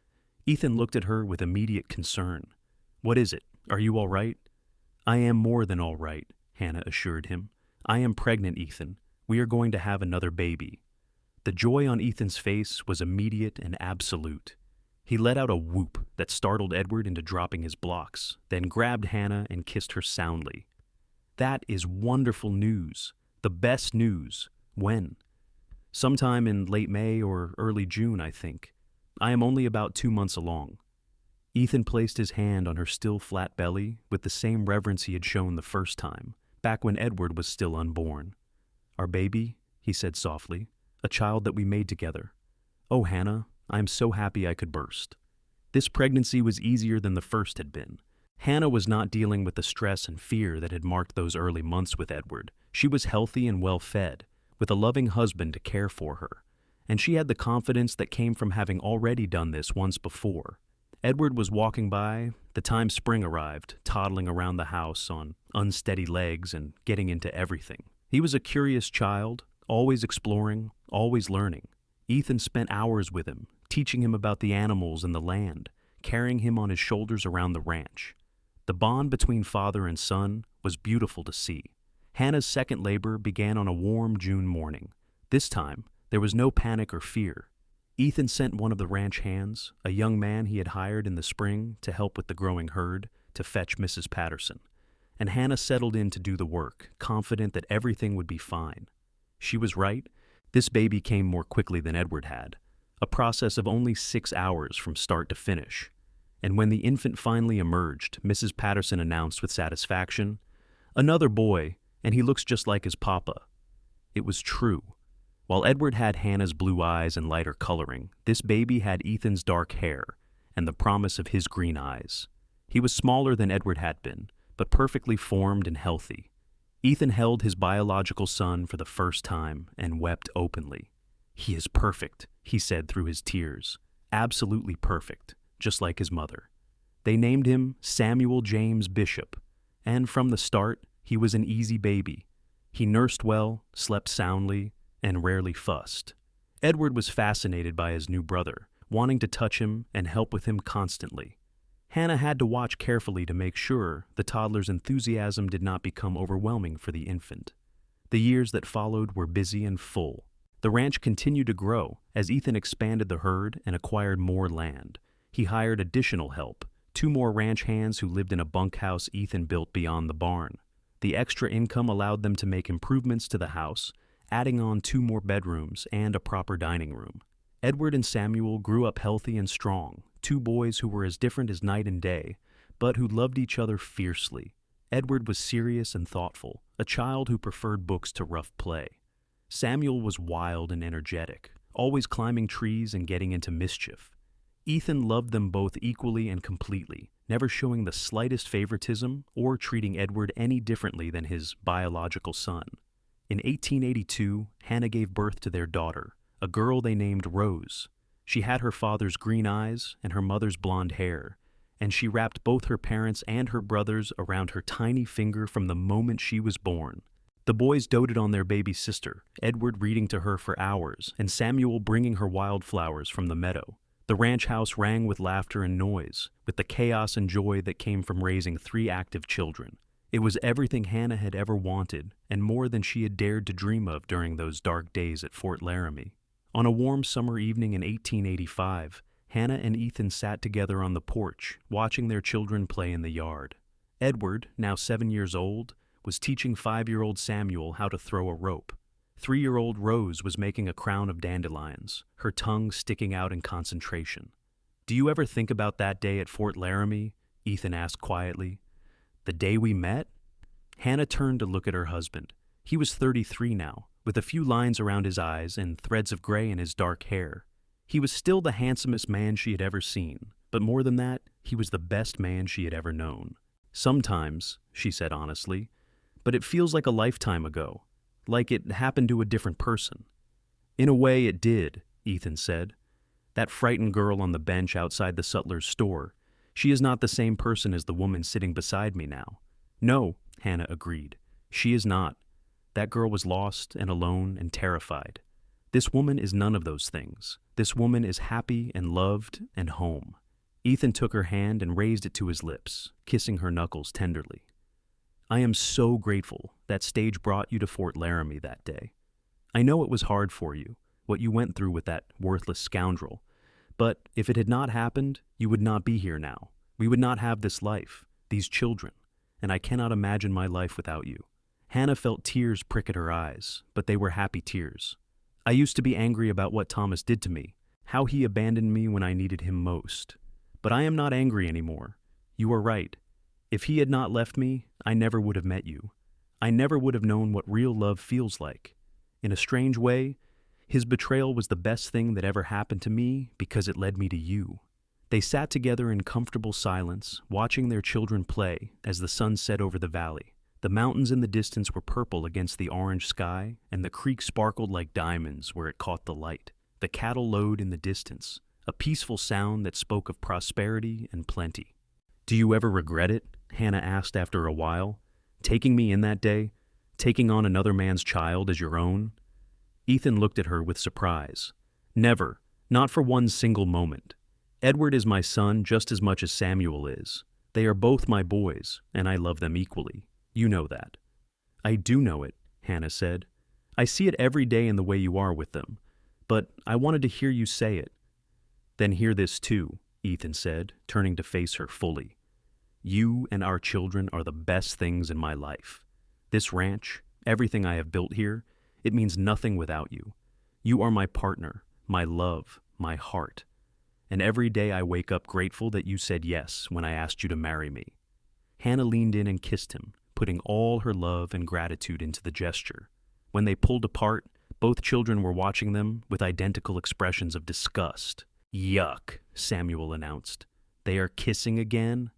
S1: Ethan looked at her with immediate concern. "What is it? Are you all right?" "I am more than all right," Hannah assured him. "I am pregnant, Ethan. We are going to have another baby." The joy on Ethan's face was immediate and absolute. He let out a whoop that startled Edward into dropping his blocks, then grabbed Hannah and kissed her soundly. "That is wonderful news. The best news. When?" "Sometime in late May or early June, I think. I am only about 2 months along." Ethan placed his hand on her still flat belly with the same reverence he had shown the first time, back when Edward was still unborn. "Our baby," he said softly, "a child that we made together. Oh, Hannah, I am so happy I could burst." This pregnancy was easier than the first had been. Hannah was not dealing with the stress and fear that had marked those early months with Edward. She was healthy and well-fed, with a loving husband to care for her, and she had the confidence that came from having already done this once before. Edward was walking by the time spring arrived, toddling around the house on unsteady legs and getting into everything. He was a curious child, always exploring, always learning. Ethan spent hours with him, teaching him about the animals and the land, carrying him on his shoulders around the ranch. The bond between father and son was beautiful to see. Hannah's second labor began on a warm June morning. This time, there was no panic or fear. Ethan sent one of the ranch hands, a young man he had hired in the spring to help with the growing herd, to fetch Mrs. Patterson, and Hannah settled in to do the work, confident that everything would be fine. She was right. This baby came more quickly than Edward had. a process of only 6 hours from start to finish. And when the infant finally emerged, Mrs. Patterson announced with satisfaction, "Another boy, and he looks just like his papa." It was true. While Edward had Hannah's blue eyes and lighter coloring, this baby had Ethan's dark hair and the promise of his green eyes. He was smaller than Edward had been, but perfectly formed and healthy. Ethan held his biological son for the first time and wept openly. "He is perfect," he said through his tears. "Absolutely perfect, just like his mother." They named him Samuel James Bishop, and from the start, he was an easy baby. He nursed well, slept soundly, and rarely fussed. Edward was fascinated by his new brother, wanting to touch him and help with him constantly. Hannah had to watch carefully to make sure the toddler's enthusiasm did not become overwhelming for the infant. The years that followed were busy and full. The ranch continued to grow as Ethan expanded the herd and acquired more land. He hired additional help, 2 more ranch hands who lived in a bunkhouse Ethan built beyond the barn. The extra income allowed them to make improvements to the house, adding on 2 more bedrooms and a proper dining room. Edward and Samuel grew up healthy and strong, 2 boys who were as different as night and day, but who loved each other fiercely. Edward was serious and thoughtful, a child who preferred books to rough play. Samuel was wild and energetic, always climbing trees and getting into mischief. Ethan loved them both equally and completely, never showing the slightest favoritism or treating Edward any differently than his biological son. In 1882, Hannah gave birth to their daughter, a girl they named Rose. She had her father's green eyes and her mother's blonde hair, and she wrapped both her parents and her brothers around her tiny finger from the moment she was born. The boys doted on their baby sister, Edward reading to her for hours, and Samuel bringing her wildflowers from the meadow. The ranch house rang with laughter and noise, with the chaos and joy that came from raising 3 active children. It was everything Hannah had ever wanted, and more than she had dared to dream of during those dark days at Fort Laramie. On a warm summer evening in 1885, Hannah and Ethan sat together on the porch, watching their children play in the yard. Edward, now 7 years old, was teaching 5-year-old Samuel how to throw a rope. 3-year-old Rose was making a crown of dandelions, her tongue sticking out in concentration. "Do you ever think about that day at Fort Laramie?" Ethan asked quietly. "The day we met?" Hannah turned to look at her husband. He was 33 now, with a few lines around his eyes and threads of gray in his dark hair. He was still the handsomest man she had ever seen, but more than that, he was the best man she had ever known. "Sometimes," she said honestly, "but it feels like a lifetime ago, like it happened to a different person." "In a way it did," Ethan said. "That frightened girl on the bench outside the sutler's store, she is not the same person as the woman sitting beside me now." "No," Hannah agreed. "She is not. That girl was lost and alone and terrified. This woman is none of those things. This woman is happy and loved and home." Ethan took her hand and raised it to his lips, kissing her knuckles tenderly. "I am so grateful that stage brought you to Fort Laramie that day. I know it was hard for you, what you went through with that worthless scoundrel, but if it had not happened, you would not be here now. We would not have this life, these children, and I cannot imagine my life without you." Hannah felt tears prick at her eyes, but they were happy tears. "I used to be angry about what Thomas did to me, how he abandoned me when I needed him most. But I am not angry anymore. You are right. If he had not left me, I never would have met you. I never would have known what real love feels like. In a strange way, his betrayal was the best thing that ever happened to me because it led me to you." They sat together in comfortable silence, watching their children play as the sun set over the valley. The mountains in the distance were purple against the orange sky, and the creek sparkled like diamonds where it caught the light. The cattle lowed in the distance, a peaceful sound that spoke of prosperity and plenty. "Do you ever regret it?" Hannah asked after a while. "Taking me in that day? Taking on another man's child as your own?" Ethan looked at her with surprise. "Never, not for one single moment. Edward is my son just as much as Samuel is. They are both my boys, and I love them equally. You know that." "I do know it," Hannah said. "I see it every day in the way you are with them. But I wanted to hear you say it." "Then hear this too," Ethan said, turning to face her fully. "You and our children are the best things in my life. This ranch, everything I have built here, it means nothing without you. You are my partner, my love, my heart. And every day I wake up grateful that you said yes when I asked you to marry me." Hannah leaned in and kissed him, putting all her love and gratitude into the gesture. When they pulled apart, both children were watching them with identical expressions of disgust. "Yuck," Samuel announced. "They are kissing again?"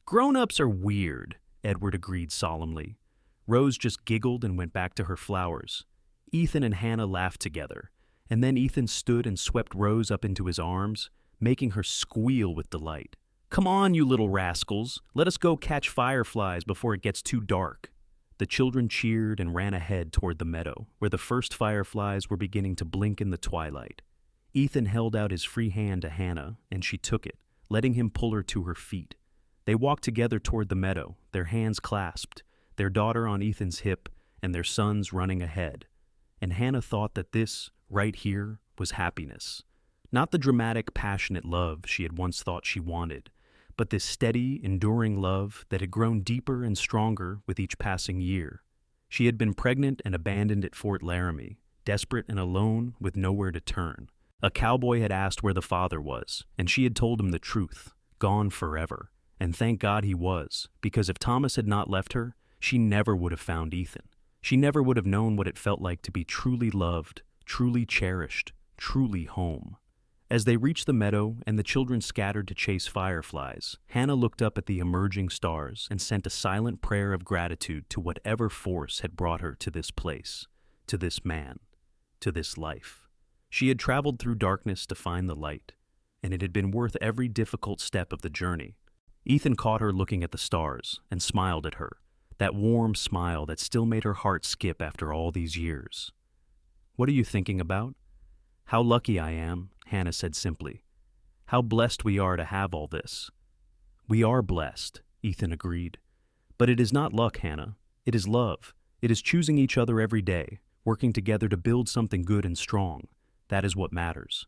S1: "Grown-ups are weird," Edward agreed solemnly. Rose just giggled and went back to her flowers. Ethan and Hannah laughed together, and then Ethan stood and swept Rose up into his arms, making her squeal with delight. "Come on, you little rascals, let us go catch fireflies before it gets too dark." The children cheered and ran ahead toward the meadow, where the first fireflies were beginning to blink in the twilight. Ethan held out his free hand to Hannah, and she took it, letting him pull her to her feet. They walked together toward the meadow, their hands clasped, their daughter on Ethan's hip and their sons running ahead. And Hannah thought that this, right here, was happiness. Not the dramatic, passionate love she had once thought she wanted, but this steady, enduring love that had grown deeper and stronger with each passing year. She had been pregnant and abandoned at Fort Laramie, desperate and alone with nowhere to turn. A cowboy had asked where the father was, and she had told him the truth, gone forever. And thank God he was, because if Thomas had not left her, she never would have found Ethan. She never would have known what it felt like to be truly loved, truly cherished, truly home. As they reached the meadow and the children scattered to chase fireflies, Hannah looked up at the emerging stars and sent a silent prayer of gratitude to whatever force had brought her to this place, to this man, to this life. She had traveled through darkness to find the light, and it had been worth every difficult step of the journey. Ethan caught her looking at the stars and smiled at her, that warm smile that still made her heart skip after all these years. "What are you thinking about?" "How lucky I am," Hannah said simply. "How blessed we are to have all this." "We are blessed," Ethan agreed. "But it is not luck, Hannah. It is love. It is choosing each other every day, working together to build something good and strong. That is what matters."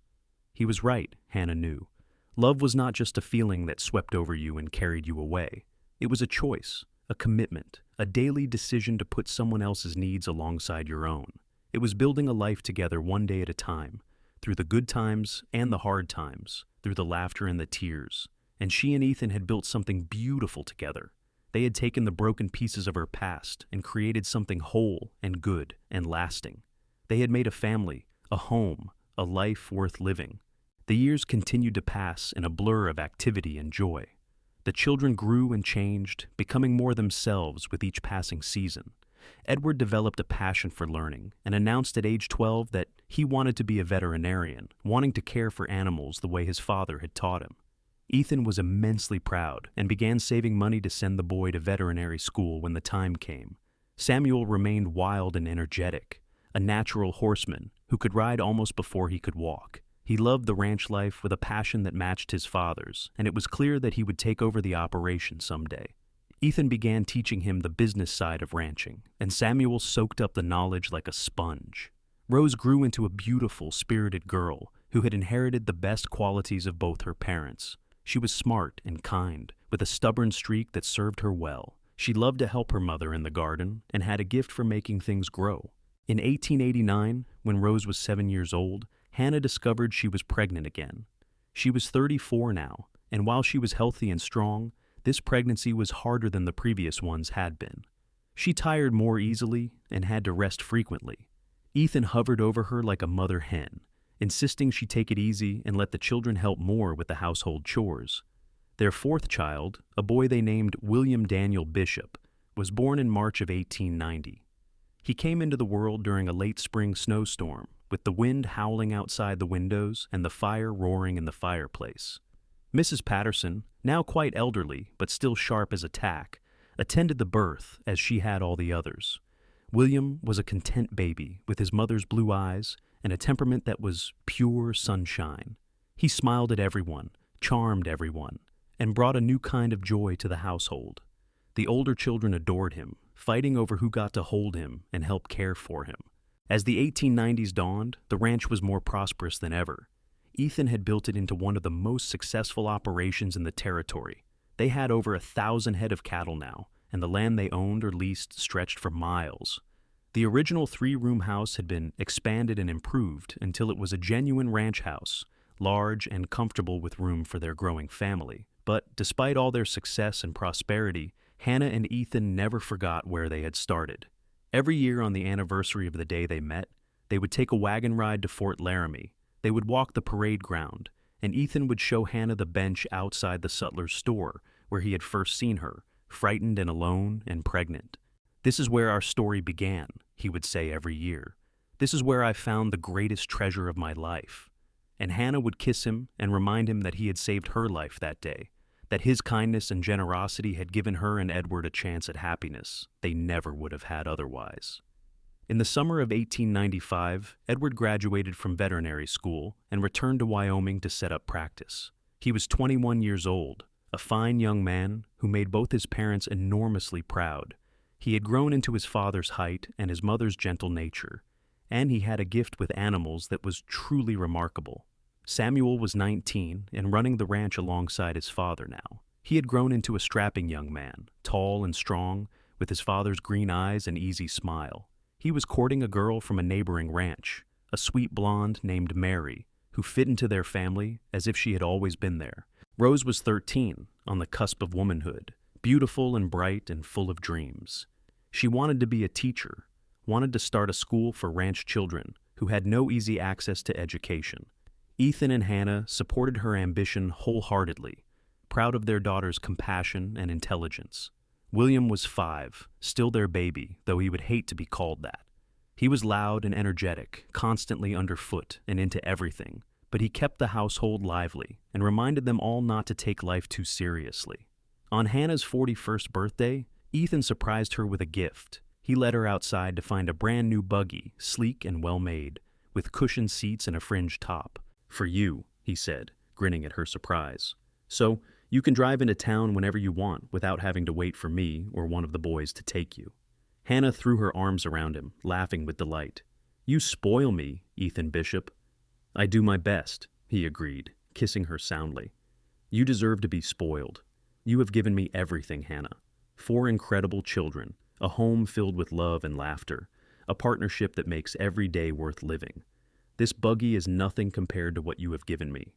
S1: He was right, Hannah knew. Love was not just a feeling that swept over you and carried you away. It was a choice, a commitment, a daily decision to put someone else's needs alongside your own. It was building a life together one day at a time, through the good times and the hard times, through the laughter and the tears. And she and Ethan had built something beautiful together. They had taken the broken pieces of her past and created something whole and good and lasting. They had made a family, a home, a life worth living. The years continued to pass in a blur of activity and joy. The children grew and changed, becoming more themselves with each passing season. Edward developed a passion for learning and announced at age 12 that he wanted to be a veterinarian, wanting to care for animals the way his father had taught him. Ethan was immensely proud and began saving money to send the boy to veterinary school when the time came. Samuel remained wild and energetic, a natural horseman who could ride almost before he could walk. He loved the ranch life with a passion that matched his father's, and it was clear that he would take over the operation someday. Ethan began teaching him the business side of ranching, and Samuel soaked up the knowledge like a sponge. Rose grew into a beautiful, spirited girl who had inherited the best qualities of both her parents. She was smart and kind, with a stubborn streak that served her well. She loved to help her mother in the garden and had a gift for making things grow. In 1889, when Rose was 7 years old, Hannah discovered she was pregnant again. She was 34 now, and while she was healthy and strong, this pregnancy was harder than the previous ones had been. She tired more easily and had to rest frequently. Ethan hovered over her like a mother hen, insisting she take it easy and let the children help more with the household chores. Their fourth child, a boy they named William Daniel Bishop, was born in March of 1890. He came into the world during a late spring snowstorm, with the wind howling outside the windows and the fire roaring in the fireplace. Mrs. Patterson, now quite elderly but still sharp as a tack, attended the birth as she had all the others. William was a content baby with his mother's blue eyes and a temperament that was pure sunshine. He smiled at everyone, charmed everyone, and brought a new kind of joy to the household. The older children adored him, fighting over who got to hold him and help care for him. As the 1890s dawned, the ranch was more prosperous than ever. Ethan had built it into one of the most successful operations in the territory. They had over 1,000 head of cattle now, and the land they owned or leased stretched for miles. The original 3-room house had been expanded and improved until it was a genuine ranch house, large and comfortable with room for their growing family. But despite all their success and prosperity, Hannah and Ethan never forgot where they had started. Every year on the anniversary of the day they met, they would take a wagon ride to Fort Laramie. They would walk the parade ground, and Ethan would show Hannah the bench outside the sutler's store where he had first seen her, frightened and alone and pregnant. "This is where our story began," he would say every year. "This is where I found the greatest treasure of my life." And Hannah would kiss him and remind him that he had saved her life that day, that his kindness and generosity had given her and Edward a chance at happiness they never would have had otherwise. In the summer of 1895, Edward graduated from veterinary school and returned to Wyoming to set up practice. He was 21 years old, a fine young man who made both his parents enormously proud. He had grown into his father's height and his mother's gentle nature, and he had a gift with animals that was truly remarkable. Samuel was 19 and running the ranch alongside his father now. He had grown into a strapping young man, tall and strong, with his father's green eyes and easy smile. He was courting a girl from a neighboring ranch, a sweet blonde named Mary, who fit into their family as if she had always been there. Rose was 13, on the cusp of womanhood, beautiful and bright and full of dreams. She wanted to be a teacher, wanted to start a school for ranch children who had no easy access to education. Ethan and Hannah supported her ambition wholeheartedly, proud of their daughter's compassion and intelligence. William was 5, still their baby, though he would hate to be called that. He was loud and energetic, constantly underfoot and into everything, but he kept the household lively and reminded them all not to take life too seriously. On Hannah's 41st birthday, Ethan surprised her with a gift. He led her outside to find a brand new buggy, sleek and well-made, with cushioned seats and a fringed top. "For you," he said, grinning at her surprise. "So you can drive into town whenever you want without having to wait for me or one of the boys to take you." Hannah threw her arms around him, laughing with delight. "You spoil me, Ethan Bishop." "I do my best," he agreed, kissing her soundly. "You deserve to be spoiled. You have given me everything, Hannah. 4 incredible children, a home filled with love and laughter, a partnership that makes every day worth living. This buggy is nothing compared to what you have given me."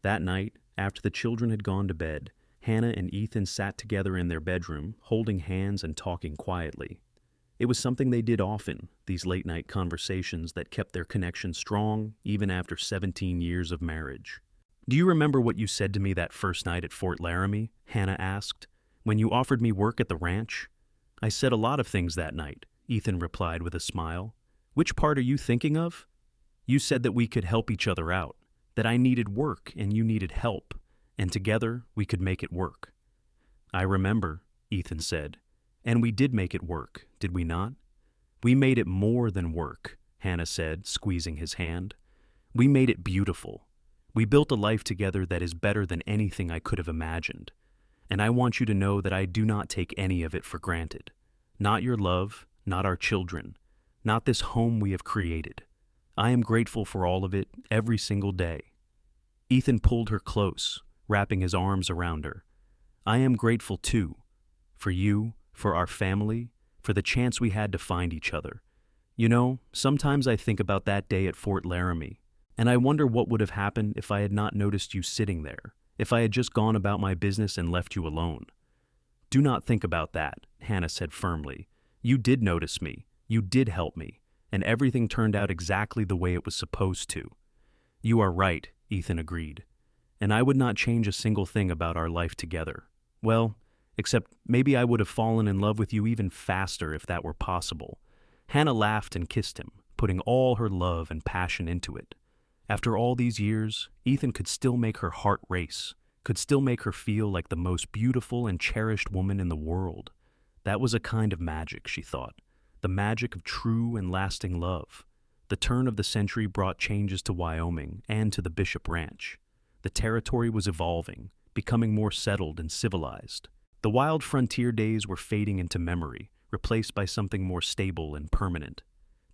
S1: That night, after the children had gone to bed, Hannah and Ethan sat together in their bedroom, holding hands and talking quietly. It was something they did often, these late-night conversations that kept their connection strong even after 17 years of marriage. "Do you remember what you said to me that first night at Fort Laramie?" Hannah asked. "When you offered me work at the ranch?" "I said a lot of things that night," Ethan replied with a smile. "Which part are you thinking of?" "You said that we could help each other out, that I needed work and you needed help, and together we could make it work." "I remember," Ethan said. "And we did make it work, did we not?" "We made it more than work," Hannah said, squeezing his hand. "We made it beautiful. We built a life together that is better than anything I could have imagined. And I want you to know that I do not take any of it for granted. Not your love, not our children, not this home we have created. I am grateful for all of it every single day." Ethan pulled her close, wrapping his arms around her. "I am grateful too, for you, for our family, for the chance we had to find each other. You know, sometimes I think about that day at Fort Laramie, and I wonder what would have happened if I had not noticed you sitting there, if I had just gone about my business and left you alone." "Do not think about that," Hannah said firmly. "You did notice me, you did help me, and everything turned out exactly the way it was supposed to." "You are right," Ethan agreed. "And I would not change a single thing about our life together. Well, except maybe I would have fallen in love with you even faster if that were possible." Hannah laughed and kissed him, putting all her love and passion into it. After all these years, Ethan could still make her heart race, could still make her feel like the most beautiful and cherished woman in the world. That was a kind of magic, she thought, the magic of true and lasting love. The turn of the century brought changes to Wyoming and to the Bishop Ranch. The territory was evolving, becoming more settled and civilized. The wild frontier days were fading into memory, replaced by something more stable and permanent.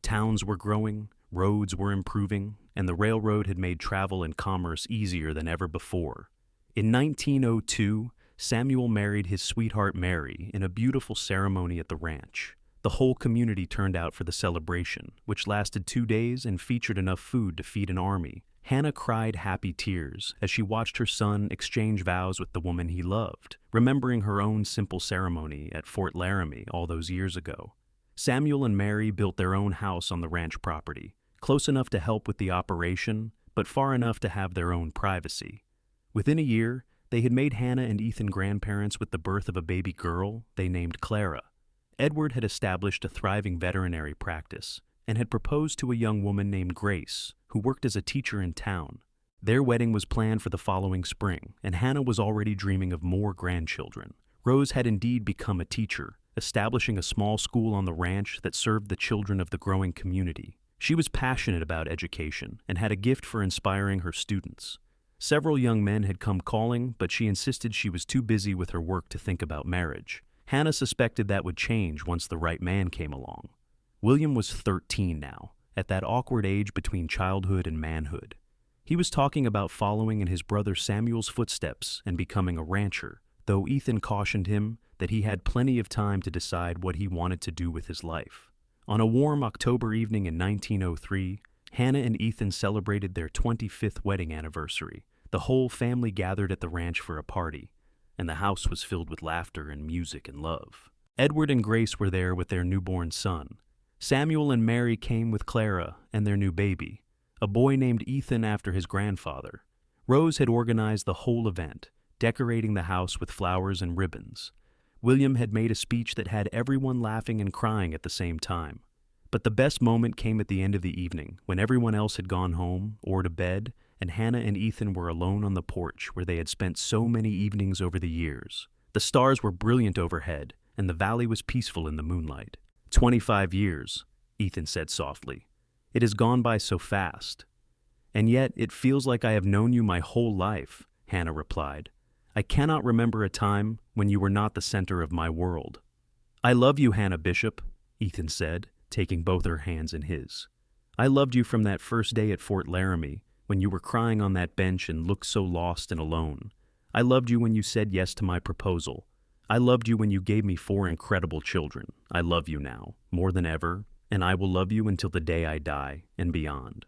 S1: Towns were growing, roads were improving, and the railroad had made travel and commerce easier than ever before. In 1902, Samuel married his sweetheart Mary in a beautiful ceremony at the ranch. The whole community turned out for the celebration, which lasted 2 days and featured enough food to feed an army, Hannah cried happy tears as she watched her son exchange vows with the woman he loved, remembering her own simple ceremony at Fort Laramie all those years ago. Samuel and Mary built their own house on the ranch property, close enough to help with the operation, but far enough to have their own privacy. Within a year, they had made Hannah and Ethan grandparents with the birth of a baby girl they named Clara. Edward had established a thriving veterinary practice and had proposed to a young woman named Grace, who worked as a teacher in town. Their wedding was planned for the following spring, and Hannah was already dreaming of more grandchildren. Rose had indeed become a teacher, establishing a small school on the ranch that served the children of the growing community. She was passionate about education and had a gift for inspiring her students. Several young men had come calling, but she insisted she was too busy with her work to think about marriage. Hannah suspected that would change once the right man came along. William was 13 now, at that awkward age between childhood and manhood. He was talking about following in his brother Samuel's footsteps and becoming a rancher, though Ethan cautioned him that he had plenty of time to decide what he wanted to do with his life. On a warm October evening in 1903, Hannah and Ethan celebrated their 25th wedding anniversary. The whole family gathered at the ranch for a party, and the house was filled with laughter and music and love. Edward and Grace were there with their newborn son. Samuel and Mary came with Clara and their new baby, a boy named Ethan after his grandfather. Rose had organized the whole event, decorating the house with flowers and ribbons. William had made a speech that had everyone laughing and crying at the same time. But the best moment came at the end of the evening, when everyone else had gone home or to bed, and Hannah and Ethan were alone on the porch where they had spent so many evenings over the years. The stars were brilliant overhead, and the valley was peaceful in the moonlight. 25 years, Ethan said softly. It has gone by so fast. And yet it feels like I have known you my whole life, Hannah replied. I cannot remember a time when you were not the center of my world. I love you, Hannah Bishop, Ethan said, taking both her hands in his. I loved you from that first day at Fort Laramie, when you were crying on that bench and looked so lost and alone. I loved you when you said yes to my proposal. I loved you when you gave me 4 incredible children. I love you now, more than ever, and I will love you until the day I die and beyond.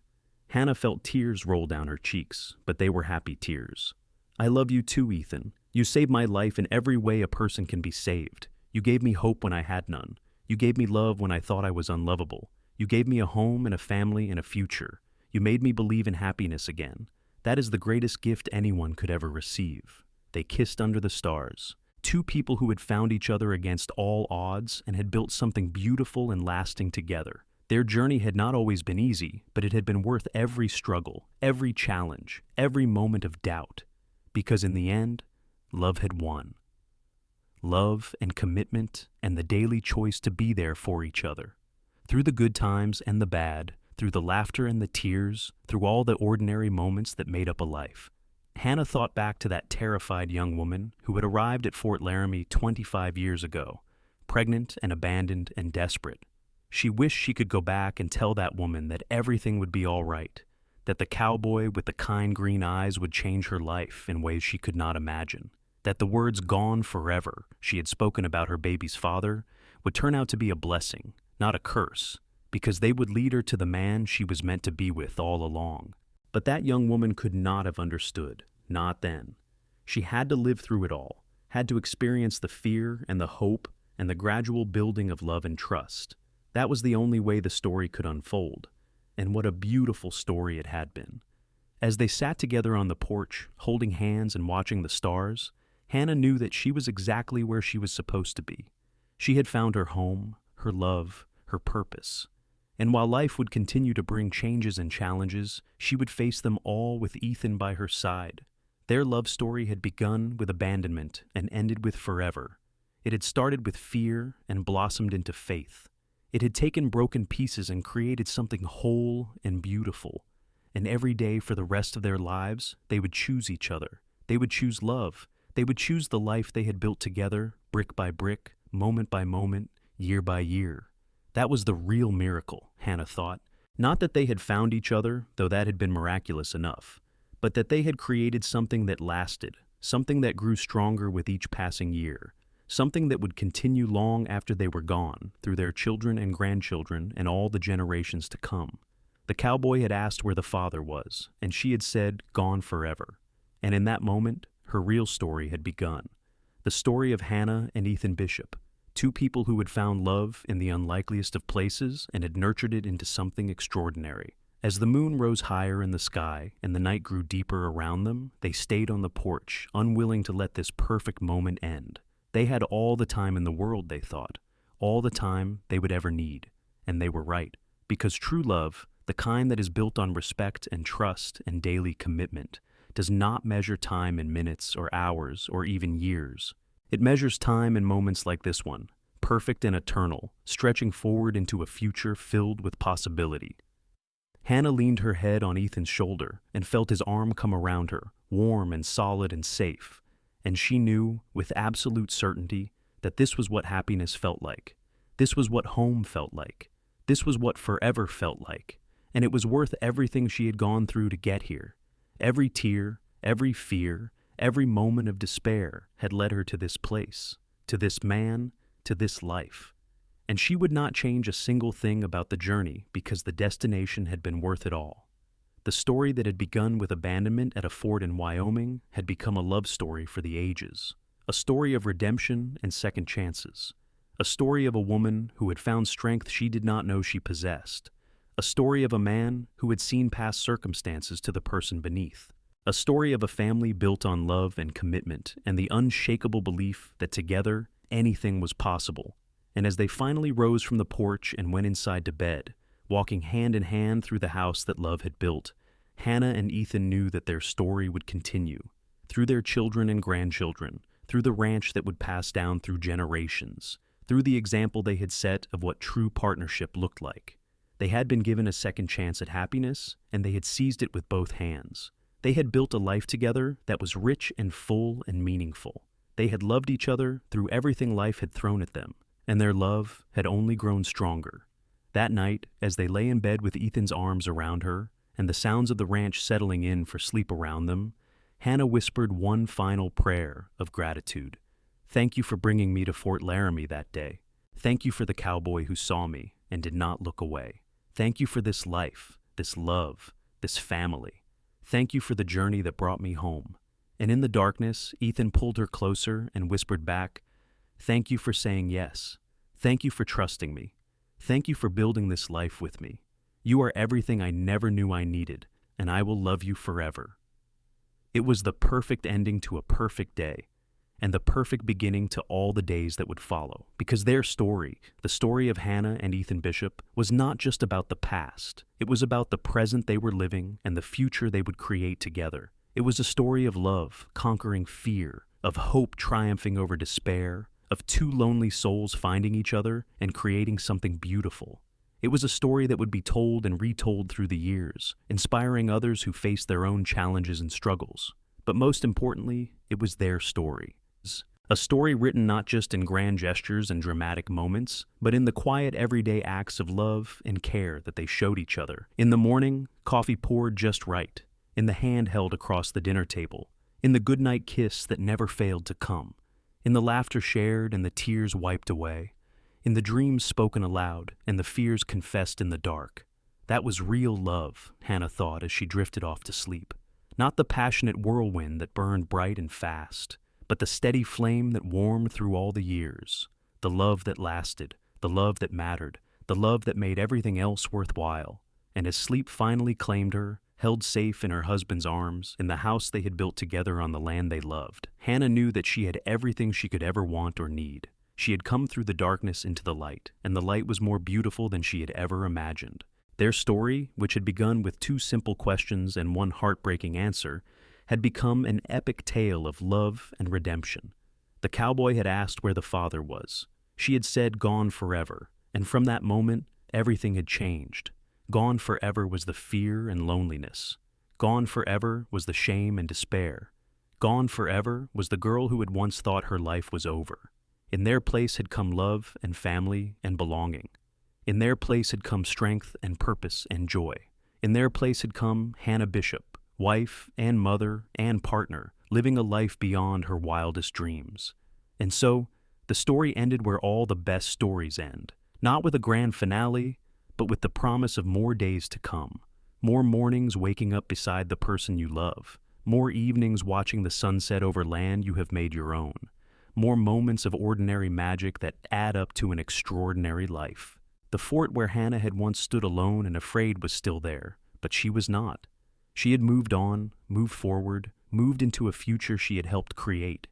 S1: Hannah felt tears roll down her cheeks, but they were happy tears. I love you too, Ethan. You saved my life in every way a person can be saved. You gave me hope when I had none. You gave me love when I thought I was unlovable. You gave me a home and a family and a future. You made me believe in happiness again. That is the greatest gift anyone could ever receive. They kissed under the stars. 2 people who had found each other against all odds and had built something beautiful and lasting together. Their journey had not always been easy, but it had been worth every struggle, every challenge, every moment of doubt. Because in the end, love had won. Love and commitment and the daily choice to be there for each other. Through the good times and the bad, through the laughter and the tears, through all the ordinary moments that made up a life. Hannah thought back to that terrified young woman who had arrived at Fort Laramie 25 years ago, pregnant and abandoned and desperate. She wished she could go back and tell that woman that everything would be all right, that the cowboy with the kind green eyes would change her life in ways she could not imagine, that the words "gone forever" she had spoken about her baby's father would turn out to be a blessing, not a curse, because they would lead her to the man she was meant to be with all along. But that young woman could not have understood, not then. She had to live through it all, had to experience the fear and the hope and the gradual building of love and trust. That was the only way the story could unfold. And what a beautiful story it had been. As they sat together on the porch, holding hands and watching the stars, Hannah knew that she was exactly where she was supposed to be. She had found her home, her love, her purpose. And while life would continue to bring changes and challenges, she would face them all with Ethan by her side. Their love story had begun with abandonment and ended with forever. It had started with fear and blossomed into faith. It had taken broken pieces and created something whole and beautiful. And every day for the rest of their lives, they would choose each other. They would choose love. They would choose the life they had built together, brick by brick, moment by moment, year by year. That was the real miracle, Hannah thought. Not that they had found each other, though that had been miraculous enough, but that they had created something that lasted, something that grew stronger with each passing year, something that would continue long after they were gone, through their children and grandchildren and all the generations to come. The cowboy had asked where the father was, and she had said, "Gone forever." And in that moment, her real story had begun. The story of Hannah and Ethan Bishop, two people who had found love in the unlikeliest of places and had nurtured it into something extraordinary. As the moon rose higher in the sky and the night grew deeper around them, they stayed on the porch, unwilling to let this perfect moment end. They had all the time in the world, they thought, all the time they would ever need. And they were right, because true love, the kind that is built on respect and trust and daily commitment, does not measure time in minutes or hours or even years. It measures time in moments like this one, perfect and eternal, stretching forward into a future filled with possibility. Hannah leaned her head on Ethan's shoulder and felt his arm come around her, warm and solid and safe. And she knew, with absolute certainty, that this was what happiness felt like. This was what home felt like. This was what forever felt like. And it was worth everything she had gone through to get here. Every tear, every fear, every moment of despair had led her to this place, to this man, to this life. And she would not change a single thing about the journey because the destination had been worth it all. The story that had begun with abandonment at a fort in Wyoming had become a love story for the ages, a story of redemption and second chances, a story of a woman who had found strength she did not know she possessed, a story of a man who had seen past circumstances to the person beneath, a story of a family built on love and commitment and the unshakable belief that together anything was possible. And as they finally rose from the porch and went inside to bed, walking hand in hand through the house that love had built, Hannah and Ethan knew that their story would continue, through their children and grandchildren, through the ranch that would pass down through generations, through the example they had set of what true partnership looked like. They had been given a second chance at happiness, and they had seized it with both hands. They had built a life together that was rich and full and meaningful. They had loved each other through everything life had thrown at them, and their love had only grown stronger. That night, as they lay in bed with Ethan's arms around her, and the sounds of the ranch settling in for sleep around them, Hannah whispered one final prayer of gratitude. "Thank you for bringing me to Fort Laramie that day. Thank you for the cowboy who saw me and did not look away. Thank you for this life, this love, this family. Thank you for the journey that brought me home." And in the darkness, Ethan pulled her closer and whispered back, "Thank you for saying yes. Thank you for trusting me. Thank you for building this life with me. You are everything I never knew I needed, and I will love you forever." It was the perfect ending to a perfect day, and the perfect beginning to all the days that would follow, because their story, the story of Hannah and Ethan Bishop, was not just about the past. It was about the present they were living and the future they would create together. It was a story of love conquering fear, of hope triumphing over despair, of two lonely souls finding each other and creating something beautiful. It was a story that would be told and retold through the years, inspiring others who faced their own challenges and struggles. But most importantly, it was their story. A story written not just in grand gestures and dramatic moments, but in the quiet everyday acts of love and care that they showed each other. In the morning, coffee poured just right. In the hand held across the dinner table. In the goodnight kiss that never failed to come. In the laughter shared and the tears wiped away. In the dreams spoken aloud and the fears confessed in the dark. That was real love, Hannah thought as she drifted off to sleep. Not the passionate whirlwind that burned bright and fast, but the steady flame that warmed through all the years. The love that lasted, the love that mattered, the love that made everything else worthwhile. And as sleep finally claimed her, held safe in her husband's arms, in the house they had built together on the land they loved, Hannah knew that she had everything she could ever want or need. She had come through the darkness into the light, and the light was more beautiful than she had ever imagined. Their story, which had begun with two simple questions and one heartbreaking answer, had become an epic tale of love and redemption. The cowboy had asked where the father was. She had said, "Gone forever," and from that moment, everything had changed. Gone forever was the fear and loneliness. Gone forever was the shame and despair. Gone forever was the girl who had once thought her life was over. In their place had come love and family and belonging. In their place had come strength and purpose and joy. In their place had come Hannah Bishop, wife and mother and partner, living a life beyond her wildest dreams. And so, the story ended where all the best stories end, not with a grand finale, but with the promise of more days to come. More mornings waking up beside the person you love. More evenings watching the sunset over land you have made your own. More moments of ordinary magic that add up to an extraordinary life. The fort where Hannah had once stood alone and afraid was still there, but she was not. She had moved on, moved forward, moved into a future she had helped create.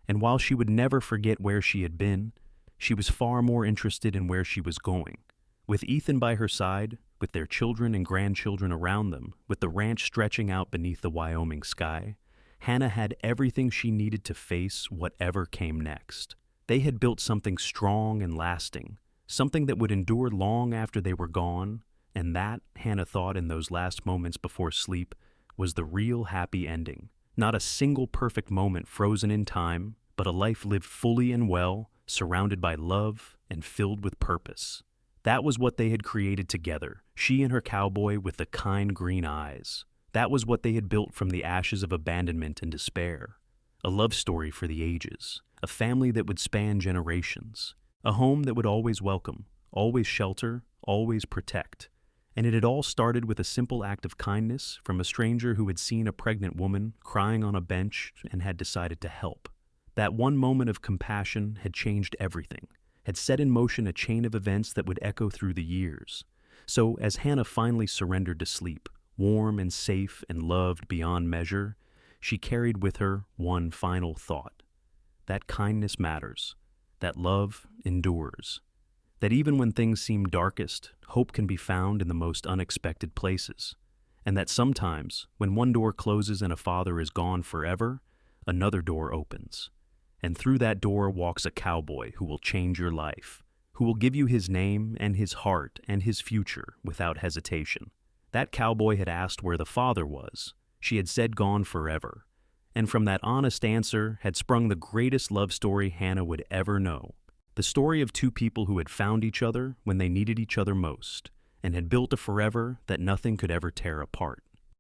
S1: And while she would never forget where she had been, she was far more interested in where she was going. With Ethan by her side, with their children and grandchildren around them, with the ranch stretching out beneath the Wyoming sky, Hannah had everything she needed to face whatever came next. They had built something strong and lasting, something that would endure long after they were gone, and that, Hannah thought in those last moments before sleep, was the real happy ending. Not a single perfect moment frozen in time, but a life lived fully and well, surrounded by love and filled with purpose. That was what they had created together, she and her cowboy with the kind green eyes. That was what they had built from the ashes of abandonment and despair. A love story for the ages, a family that would span generations, a home that would always welcome, always shelter, always protect. And it had all started with a simple act of kindness from a stranger who had seen a pregnant woman crying on a bench and had decided to help. That one moment of compassion had changed everything, had set in motion a chain of events that would echo through the years. So as Hannah finally surrendered to sleep, warm and safe and loved beyond measure, she carried with her one final thought. That kindness matters, that love endures, that even when things seem darkest, hope can be found in the most unexpected places, and that sometimes, when one door closes and a father is gone forever, another door opens. And through that door walks a cowboy who will change your life, who will give you his name and his heart and his future without hesitation. That cowboy had asked where the father was. She had said gone forever. And from that honest answer had sprung the greatest love story Hannah would ever know. The story of two people who had found each other when they needed each other most, and had built a forever that nothing could ever tear apart.